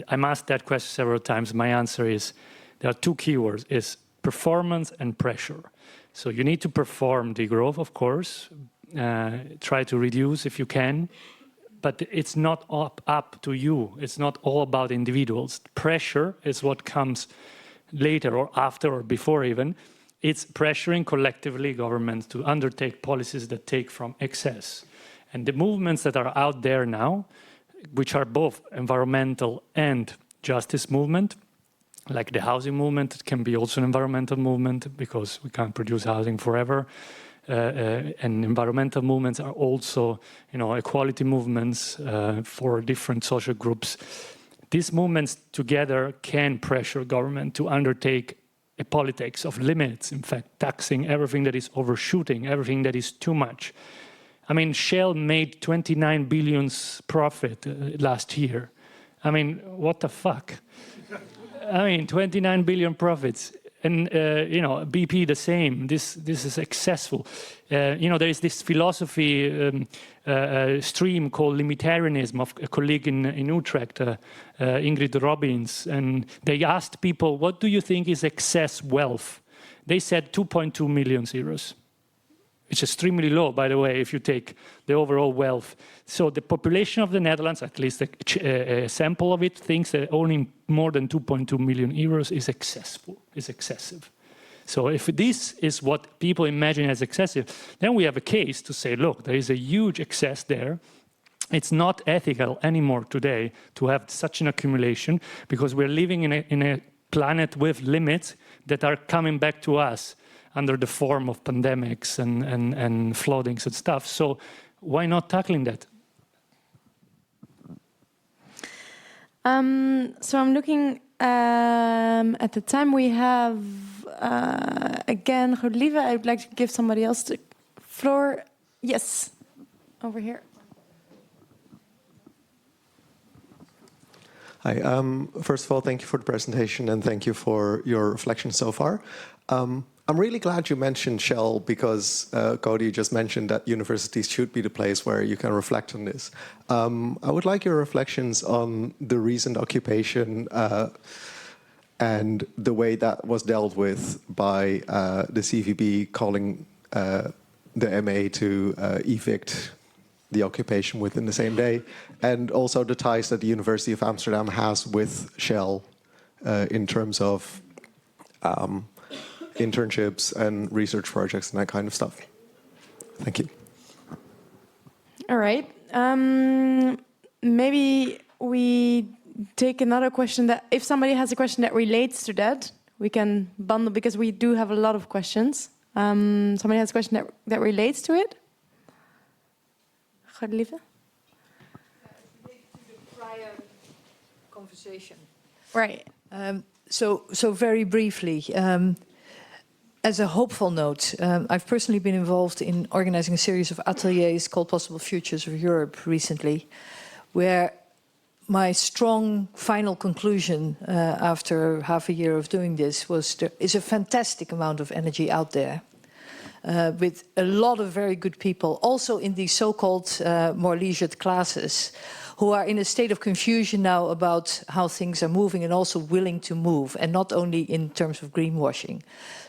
I'm asked that question several times. My answer is, there are two keywords, is performance and pressure. So you need to perform degrowth, of course, try to reduce if you can, but it's not up to you. It's not all about individuals. Pressure is what comes later or after or before even. It's pressuring collectively governments to undertake policies that take from excess. And the movements that are out there now, which are both environmental and justice movement, like the housing movement, it can be also an environmental movement because we can't produce housing forever. And environmental movements are also, equality movements for different social groups. These movements together can pressure government to undertake a politics of limits, in fact, taxing everything that is overshooting, everything that is too much. I mean, Shell made 29 billion profit last year. I mean, what the fuck? I mean, 29 billion profits. And, BP the same. This is successful. There is this philosophy stream called limitarianism of a colleague in Utrecht, Ingrid Robbins. And they asked people, what do you think is excess wealth? They said 2.2 million euros. It's extremely low, by the way, if you take the overall wealth. So the population of the Netherlands, at least a sample of it, thinks that owning more than 2.2 million euros is excessive. So if this is what people imagine as excessive, then we have a case to say, look, there is a huge excess there. It's not ethical anymore today to have such an accumulation because we're living in a planet with limits that are coming back to us under the form of pandemics and floodings and stuff. So why not tackling that? So I'm looking at the time we have. Again, Godlieve, I would like to give somebody else the floor. Yes, over here. Hi. First of all, thank you for the presentation and thank you for your reflections so far. I'm really glad you mentioned Shell because Cody just mentioned that universities should be the place where you can reflect on this. I would like your reflections on the recent occupation and the way that was dealt with by the CVB calling the MA to evict the occupation within the same day, and also the ties that the University of Amsterdam has with Shell in terms of internships and research projects and that kind of stuff. Thank you. All right. Maybe we take another question that, if somebody has a question that relates to that, we can bundle because we do have a lot of questions. Somebody has a question that relates to it? Godlieve? Related to the prior conversation. Right. So very briefly, as a hopeful note, I've personally been involved in organizing a series of ateliers called Possible Futures of Europe recently, where my strong final conclusion after half a year of doing this was there is a fantastic amount of energy out there with a lot of very good people, also in these so-called more leisured classes, who are in a state of confusion now about how things are moving and also willing to move, and not only in terms of greenwashing.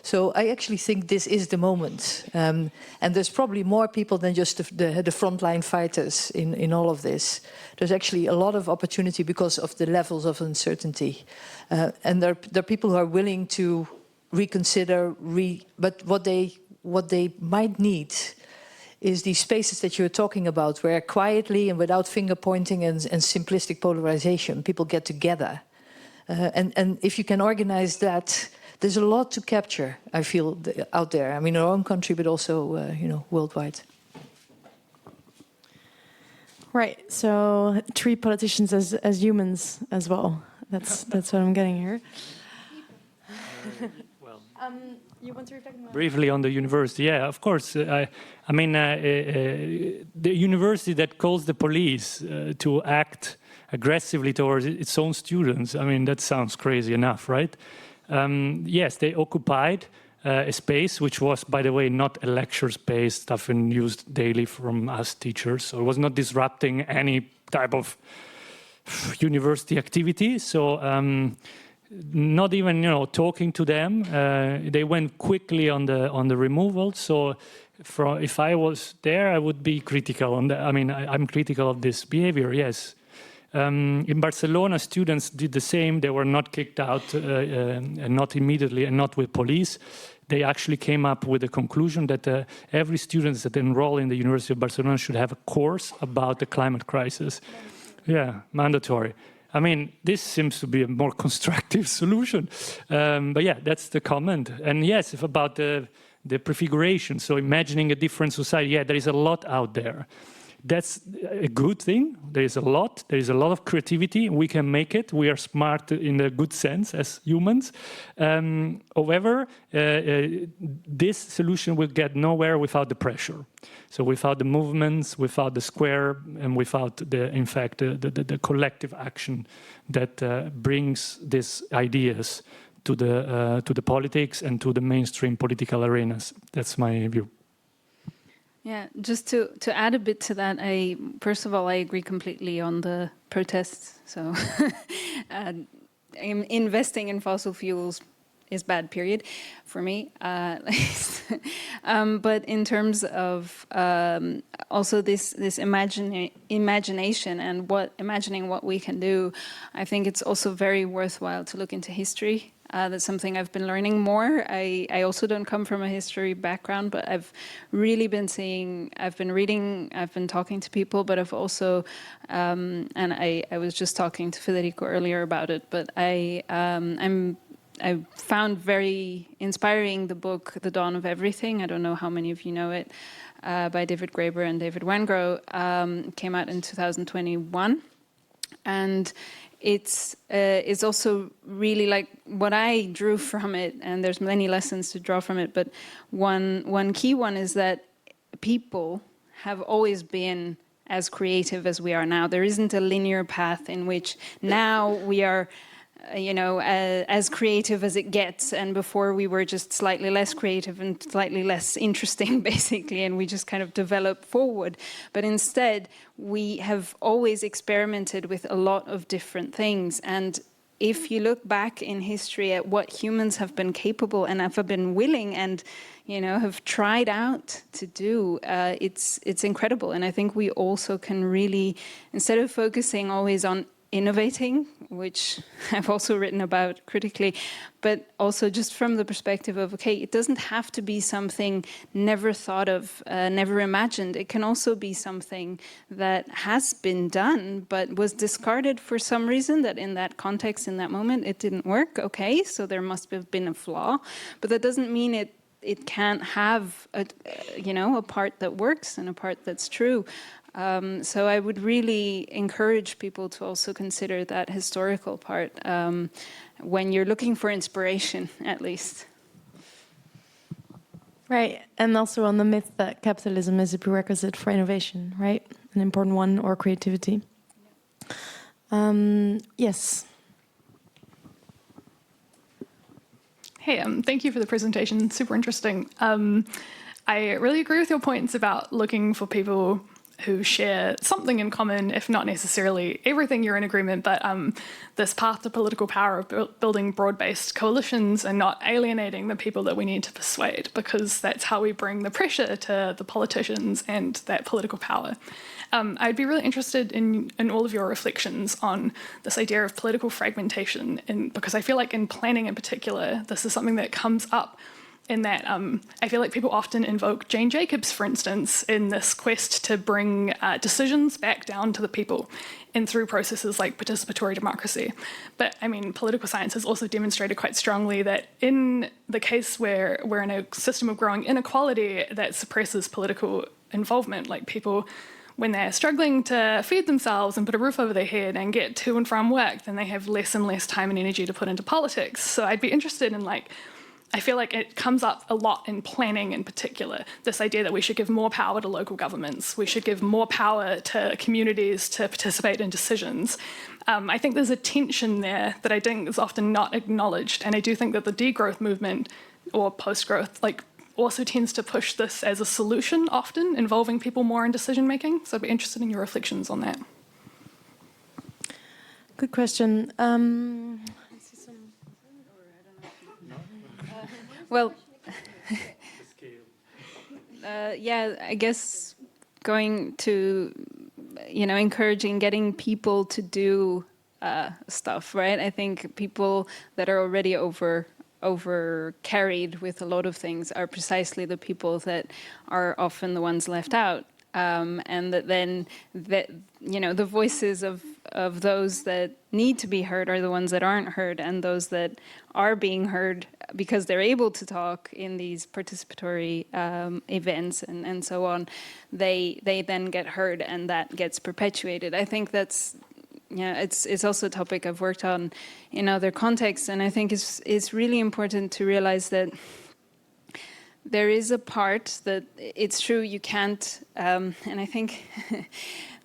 So I actually think this is the moment. And there's probably more people than just the frontline fighters in all of this. There's actually a lot of opportunity because of the levels of uncertainty. And there are people who are willing to reconsider, but what they might need is these spaces that you're talking about, where quietly and without finger pointing and simplistic polarization, people get together. And if you can organize that, there's a lot to capture, I feel, out there. I mean, in our own country, but also, worldwide. Right. So treat politicians as humans as well. That's what I'm getting here. You want to reflect on that? Briefly on the university, yeah, of course. The university that calls the police to act aggressively towards its own students, I mean, that sounds crazy enough, right? Yes, they occupied a space which was, by the way, not a lecture space, stuff used daily from us teachers. So it was not disrupting any type of university activity. So not even talking to them, they went quickly on the removal. So if I was there, I would be critical on that. I mean, I'm critical of this behavior. Yes. In Barcelona, students did the same. They were not kicked out, and not immediately, and not with police. they actually came up with the conclusion that every student that enroll in the University of Barcelona should have a course about the climate crisis. Yeah, mandatory. I mean, this seems to be a more constructive solution. But yeah, that's the comment. And yes, if about the prefiguration, so imagining a different society, yeah, there is a lot out there. That's a good thing. There is a lot of creativity. We can make it. We are smart in a good sense as humans. However, this solution will get nowhere without the pressure. So without the movements, without the square, and without the collective action that brings these ideas to the politics and to the mainstream political arenas. That's my view. Yeah, just to add a bit to that, first of all, I agree completely on the protests. So investing in fossil fuels is bad, period, for me, at least. But in terms of also this imagination and imagining what we can do, I think it's also very worthwhile to look into history. That's something I've been learning more. I also don't come from a history background, but I've really been seeing, I've been reading, I've been talking to people, but I've also, and I was just talking to Federico earlier about it, but I found very inspiring the book, The Dawn of Everything. I don't know how many of you know it, by David Graeber and David Wengrow. Came out in 2021. And it's also really like what I drew from it, and there's many lessons to draw from it, but one key one is that people have always been as creative as we are now. There isn't a linear path in which now we are as creative as it gets, and before we were just slightly less creative and slightly less interesting, basically, and we just kind of developed forward. But instead, we have always experimented with a lot of different things, and if you look back in history at what humans have been capable and have been willing and have tried out to do, it's incredible. And I think we also can really, instead of focusing always on innovating, which I've also written about critically, but also just from the perspective of, okay, it doesn't have to be something never thought of, never imagined. It can also be something that has been done, but was discarded for some reason, that in that context, in that moment, it didn't work. Okay, so there must have been a flaw, but that doesn't mean it can't have a part that works and a part that's true. So I would really encourage people to also consider that historical part when you're looking for inspiration, at least. Right, and also on the myth that capitalism is a prerequisite for innovation, right? An important one, or creativity. Yes. Hey, thank you for the presentation. Super interesting. I really agree with your points about looking for people who share something in common, if not necessarily everything you're in agreement, but this path to political power of building broad-based coalitions and not alienating the people that we need to persuade, because that's how we bring the pressure to the politicians and that political power. I'd be really interested in all of your reflections on this idea of political fragmentation, because I feel like in planning in particular, this is something that comes up in that I feel like people often invoke Jane Jacobs, for instance, in this quest to bring decisions back down to the people and through processes like participatory democracy. But I mean, political science has also demonstrated quite strongly that in the case where we're in a system of growing inequality that suppresses political involvement, like people, when they're struggling to feed themselves and put a roof over their head and get to and from work, then they have less and less time and energy to put into politics. So I'd be interested in I feel like it comes up a lot in planning in particular, this idea that we should give more power to local governments, we should give more power to communities to participate in decisions. I think there's a tension there that I think is often not acknowledged, and I do think that the degrowth movement, or post-growth, also tends to push this as a solution, often involving people more in decision-making. So I'd be interested in your reflections on that. Good question. Well, yeah, I guess going to, encouraging getting people to do stuff, right? I think people that are already carried with a lot of things are precisely the people that are often the ones left out. And that then the voices of those that need to be heard are the ones that aren't heard, and those that are being heard because they're able to talk in these participatory events and so on, they then get heard, and that gets perpetuated. I think that's it's also a topic I've worked on in other contexts, and I think it's really important to realize that there is a part that it's true you can't, and I think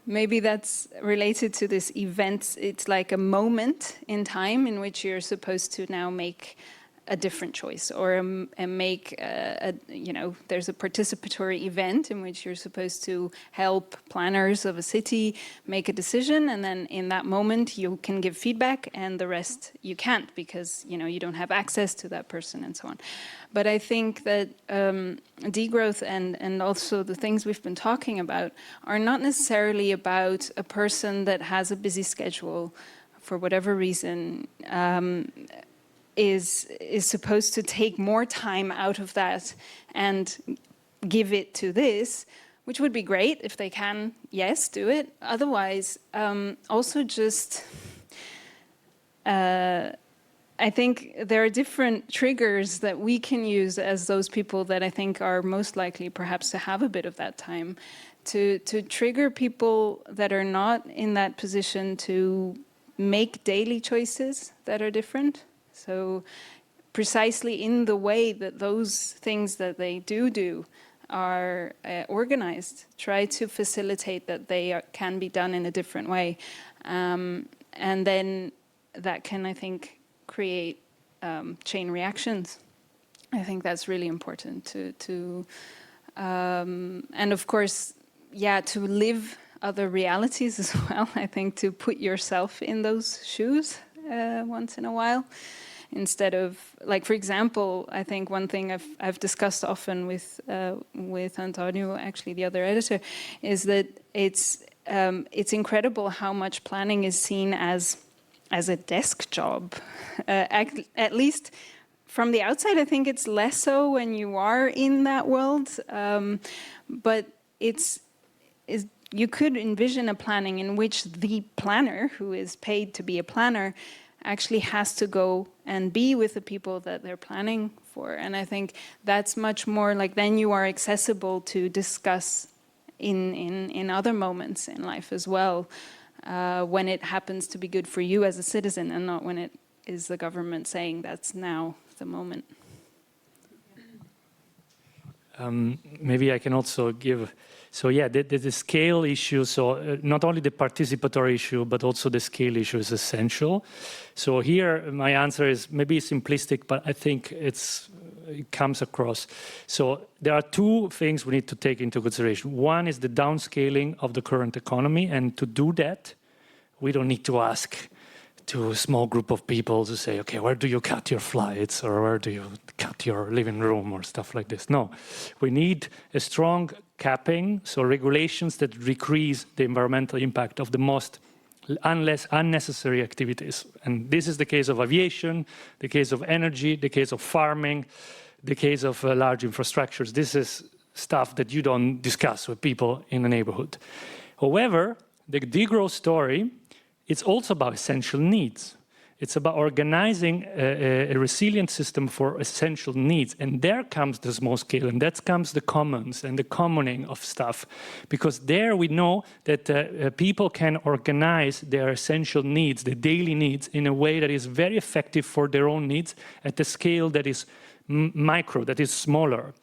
maybe that's related to this event. It's like a moment in time in which you're supposed to now make a different choice, or make there's a participatory event in which you're supposed to help planners of a city make a decision, and then in that moment you can give feedback, and the rest you can't, because you don't have access to that person and so on. But I think that degrowth and also the things we've been talking about are not necessarily about a person that has a busy schedule for whatever reason, is supposed to take more time out of that and give it to this, which would be great if they can, yes, do it. Otherwise, also just, I think there are different triggers that we can use as those people that I think are most likely perhaps to have a bit of that time, to trigger people that are not in that position to make daily choices that are different. So precisely in the way that those things that they do are organized, try to facilitate that they can be done in a different way. And then that can, I think, create chain reactions. I think that's really important to and of course, to live other realities as well. I think to put yourself in those shoes once in a while, instead of, like, for example, I think one thing I've discussed often with Antonio, actually the other editor, is that it's incredible how much planning is seen as a desk job. At least from the outside, I think it's less so when you are in that world. But you could envision a planning in which the planner, who is paid to be a planner, actually has to go and be with the people that they're planning for. And I think that's much more like, then you are accessible to discuss in other moments in life as well, when it happens to be good for you as a citizen, and not when it is the government saying that's now the moment. Maybe I can also give, so yeah, the scale issue, so not only the participatory issue, but also the scale issue is essential. So here my answer is maybe simplistic, but I think it comes across. So there are two things we need to take into consideration. One is the downscaling of the current economy, and to do that, we don't need to ask to a small group of people to say, okay, where do you cut your flights, or where do you cut your living room, or stuff like this. No, we need a strong capping, so regulations that decrease the environmental impact of the most unnecessary activities. And this is the case of aviation, the case of energy, the case of farming, the case of large infrastructures. This is stuff that you don't discuss with people in the neighborhood. However, the degrowth story, it's also about essential needs. It's about organizing a resilient system for essential needs. And there comes the small scale, and that comes the commons and the commoning of stuff. Because there we know that people can organize their essential needs, the daily needs, in a way that is very effective for their own needs at a scale that is micro, that is smaller.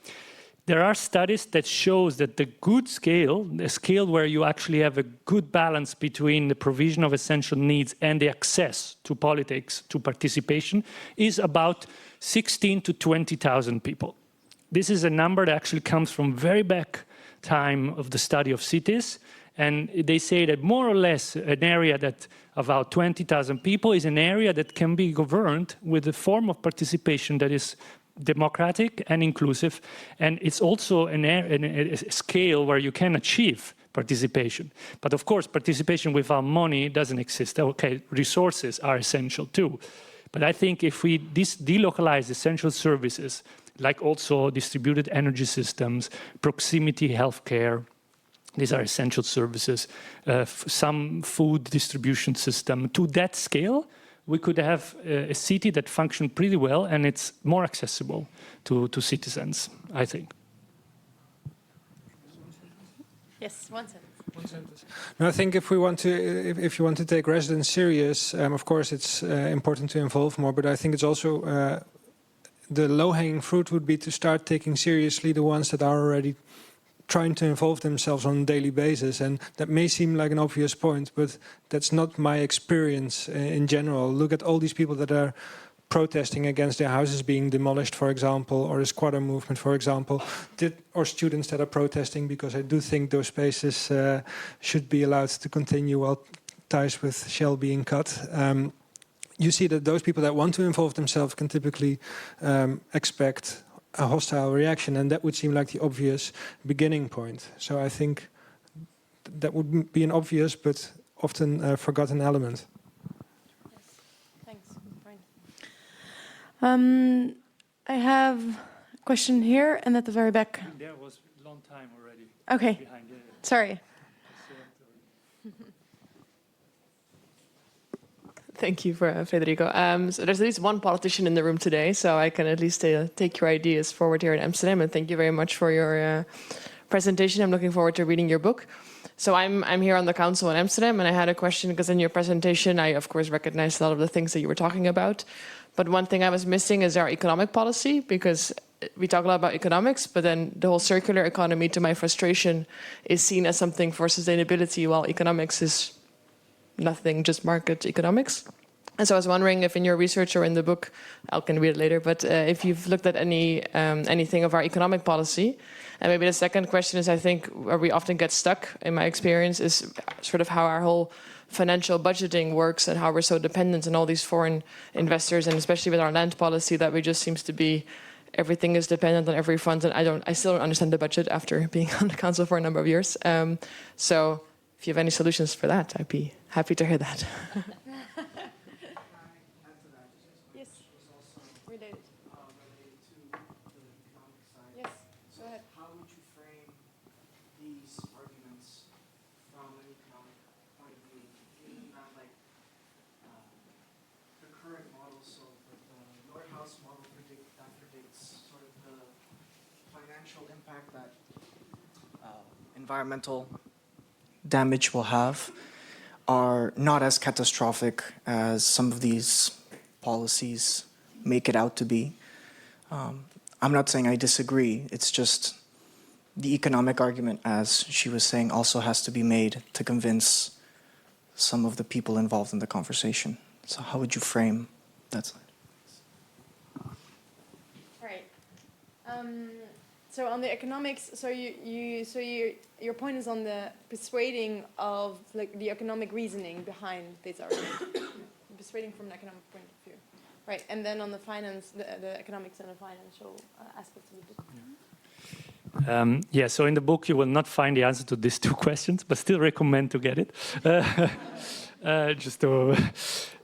There are studies that shows that the good scale, the scale where you actually have a good balance between the provision of essential needs and the access to politics, to participation, is about 16 to 20,000 people. This is a number that actually comes from very back time of the study of cities. And they say that more or less an area that about 20,000 people is an area that can be governed with a form of participation that is democratic and inclusive, and it's also a scale where you can achieve participation. But of course, participation without money doesn't exist. Okay, resources are essential too. But I think if we delocalize essential services, like also distributed energy systems, proximity healthcare, these are essential services, some food distribution system, to that scale, we could have a city that functions pretty well and it's more accessible to citizens, I think. Yes, one sentence. No, I think if you want to take residents serious, of course it's important to involve more. But I think it's also the low-hanging fruit would be to start taking seriously the ones that are already trying to involve themselves on a daily basis. And that may seem like an obvious point, but that's not my experience in general. Look at all these people that are protesting against their houses being demolished, for example, or the squatter movement, for example, or students that are protesting, because I do think those spaces should be allowed to continue while ties with Shell being cut. You see that those people that want to involve themselves can typically expect a hostile reaction, and that would seem like the obvious beginning point. So I think that would be an obvious but often forgotten element. I have a question here and at the very back. There was a long time already. Okay, Behind, yeah. sorry. Thank you, Federico. So there's at least one politician in the room today, so I can at least take your ideas forward here in Amsterdam. And thank you very much for your presentation. I'm looking forward to reading your book. So I'm here on the council in Amsterdam, and I had a question because in your presentation, I of course recognized a lot of the things that you were talking about. But one thing I was missing is our economic policy, because we talk a lot about economics, but then the whole circular economy, to my frustration, is seen as something for sustainability, while economics is nothing, just market economics. And so I was wondering if in your research or in the book, I can read it later, but if you've looked at anything of our economic policy. And maybe the second question is, I think, where we often get stuck, in my experience, is sort of how our whole financial budgeting works and how we're so dependent on all these foreign investors, and especially with our land policy, that we just seems to be, everything is dependent on every fund. And I still don't understand the budget after being on the council for a number of years. So if you have any solutions for that, I'd be happy to hear that. Yes, related. Yes, go ahead. How would you frame these arguments from an economic point of view? Not like the current model, so the Nordhaus model predicts sort of the financial impact that environmental damage will have, are not as catastrophic as some of these policies make it out to be. I'm not saying I disagree, it's just the economic argument, as she was saying, also has to be made to convince some of the people involved in the conversation. So how would you frame that side? Right. So on the economics, your point is on the persuading of like the economic reasoning behind this argument, persuading from an economic point of view, right? And then on the finance, the economics and the financial aspects of the book. Yeah, so in the book you will not find the answer to these two questions, but still recommend to get it.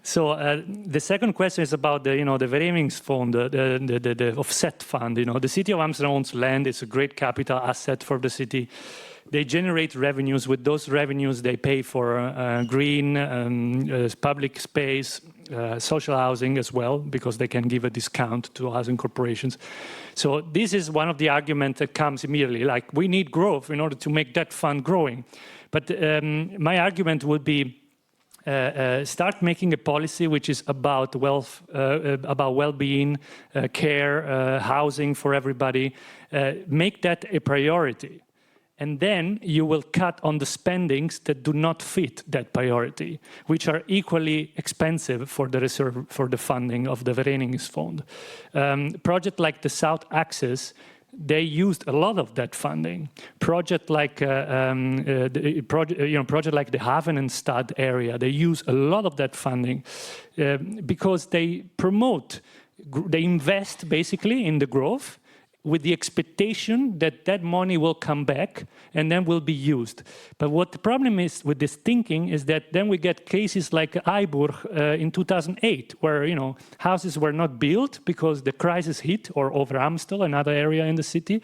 So the second question is about the Verenigingsfond, the offset fund. The city of Amsterdam owns land. It's a great capital asset for the city. They generate revenues. With those revenues, they pay for green, public space, social housing as well, because they can give a discount to housing corporations. So this is one of the arguments that comes immediately, like we need growth in order to make that fund growing. But my argument would be, start making a policy which is about wealth, about well-being, care, housing for everybody. Make that a priority. And then you will cut on the spendings that do not fit that priority, which are equally expensive for the reserve, for the funding of the Verenigingsfond. Project like the South Axis, they used a lot of that funding. Project like project like the Havenenstad area, they use a lot of that funding because they promote, they invest basically in the growth with the expectation that that money will come back and then will be used. But what the problem is with this thinking is that then we get cases like Eiburg in 2008, where, you know, houses were not built because the crisis hit, or over Amstel, another area in the city,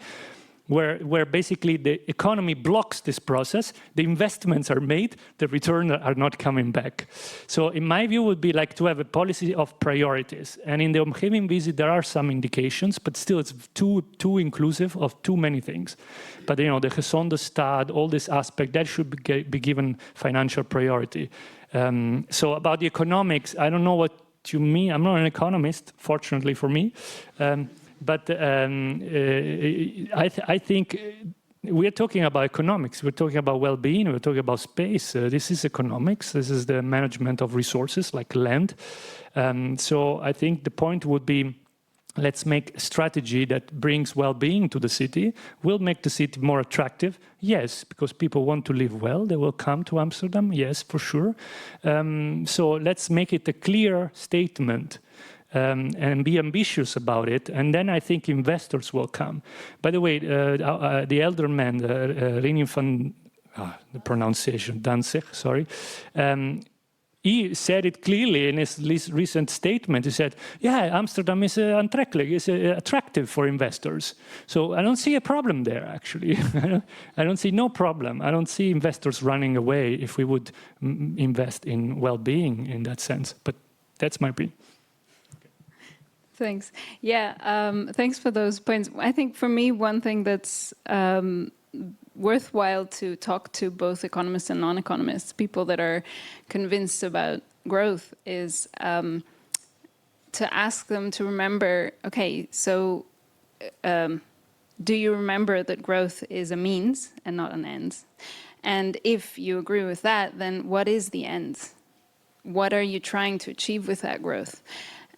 where basically the economy blocks this process, the investments are made, the returns are not coming back. So in my view, would be like to have a policy of priorities. And in the omgeving visit, there are some indications, but still it's too inclusive of too many things. But, you know, the gezonde staat, all this aspect, that should be given financial priority. So about the economics, I don't know what you mean. I'm not an economist, fortunately for me. But I think we're talking about economics. We're talking about well-being. We're talking about space. This is economics. This is the management of resources like land. So I think the point would be, let's make a strategy that brings well-being to the city, will make the city more attractive. Yes, because people want to live well. They will come to Amsterdam. Yes, for sure. So let's make it a clear statement. And be ambitious about it, and then I think investors will come. By the way, the elder man, Reinier van, the pronunciation, Danzig, sorry, he said it clearly in his recent statement. He said, yeah, Amsterdam is attractive for investors. So I don't see a problem there, actually. I don't see no problem. I don't see investors running away if we would invest in well-being in that sense. But that's my opinion. Thanks. Yeah, thanks for those points. I think for me, one thing that's worthwhile to talk to both economists and non-economists, people that are convinced about growth, is to ask them to remember, okay, so do you remember that growth is a means and not an end? And if you agree with that, then what is the end? What are you trying to achieve with that growth?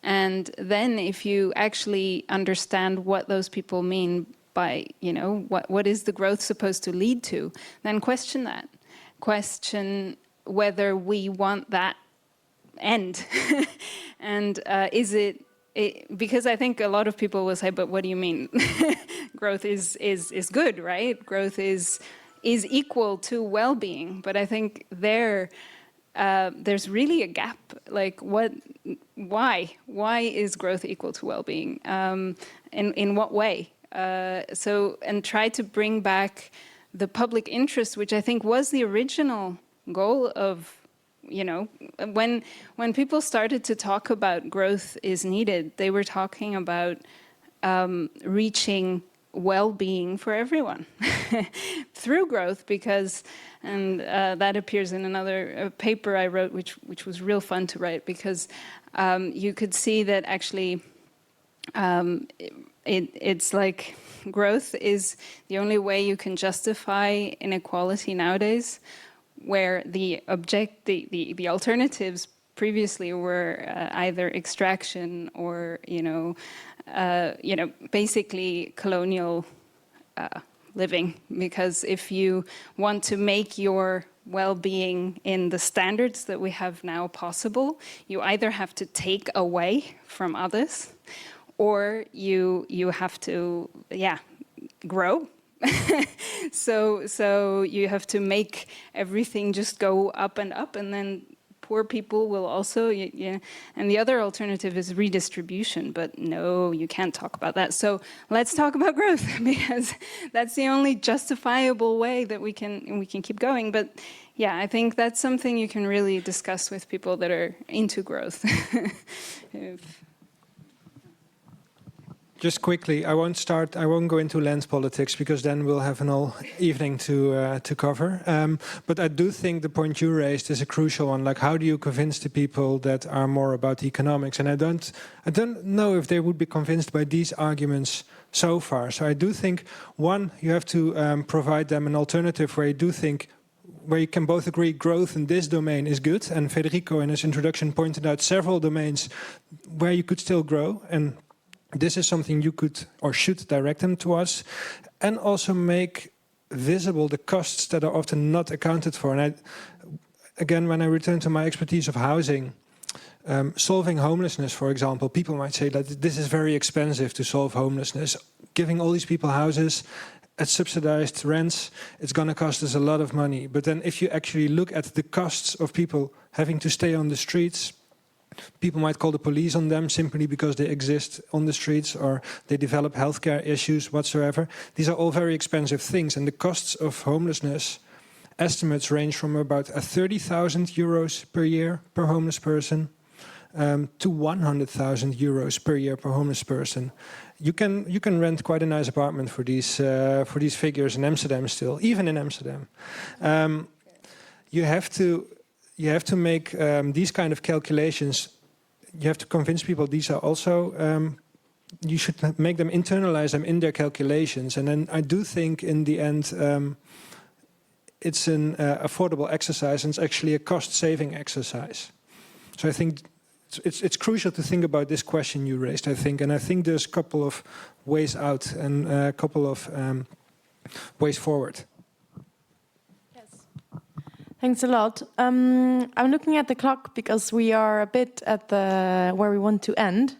And then if you actually understand what those people mean by, you know, what is the growth supposed to lead to, then question that. Question whether we want that end. And is it, because I think a lot of people will say, but what do you mean? Growth is good, right? Growth is equal to well-being. But I think there's really a gap. Like, why is growth equal to well-being? In what way? And try to bring back the public interest, which I think was the original goal of, you know, when people started to talk about growth is needed, they were talking about reaching well-being for everyone through growth, because, and that appears in another paper I wrote, which was real fun to write, because you could see that actually it's like growth is the only way you can justify inequality nowadays, where the alternatives previously were either extraction or, basically colonial living. Because if you want to make your well-being in the standards that we have now possible, you either have to take away from others, or you have to, grow. So you have to make everything just go up, and then poor people will also, and the other alternative is redistribution, but no, you can't talk about that. So let's talk about growth, because that's the only justifiable way that we can keep going. But yeah, I think that's something you can really discuss with people that are into growth. Just quickly, I won't go into land politics, because then we'll have an whole evening to cover. But I do think the point you raised is a crucial one. Like, how do you convince the people that are more about economics? And I don't know if they would be convinced by these arguments so far. So I do think, one, you have to provide them an alternative where you can both agree growth in this domain is good. And Federico, in his introduction, pointed out several domains where you could still grow, and this is something you could or should direct them to us, and also make visible the costs that are often not accounted for. And again, when I return to my expertise of housing, solving homelessness, for example, people might say that this is very expensive to solve homelessness. giving all these people houses at subsidized rents, it's going to cost us a lot of money. But then if you actually look at the costs of people having to stay on the streets, people might call the police on them simply because they exist on the streets or they develop healthcare issues whatsoever. These are all very expensive things, and the costs of homelessness estimates range from about 30,000 euros per year per homeless person to 100,000 euros per year per homeless person. You can rent quite a nice apartment for these figures in Amsterdam still, even in Amsterdam. You have to make these kind of calculations. You have to convince people these are also. You should make them internalize them in their calculations, and then I do think in the end it's an affordable exercise, and it's actually a cost-saving exercise. So I think it's crucial to think about this question you raised, I think, and I think there's a couple of ways out and a couple of ways forward. Yes. Thanks a lot. I'm looking at the clock because we are a bit at where we want to end,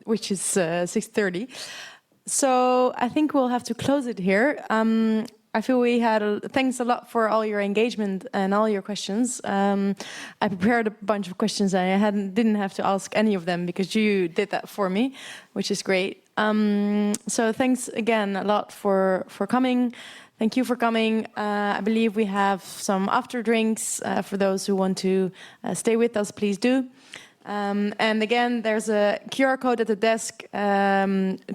which is 6:30. So I think we'll have to close it here. I feel we had thanks a lot for all your engagement and all your questions. I prepared a bunch of questions and I didn't have to ask any of them because you did that for me, which is great. So thanks again a lot for coming. Thank you for coming. I believe we have some after drinks for those who want to stay with us. Please do. And again, there's a QR code at the desk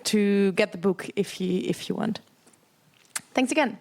to get the book if you want. Thanks again.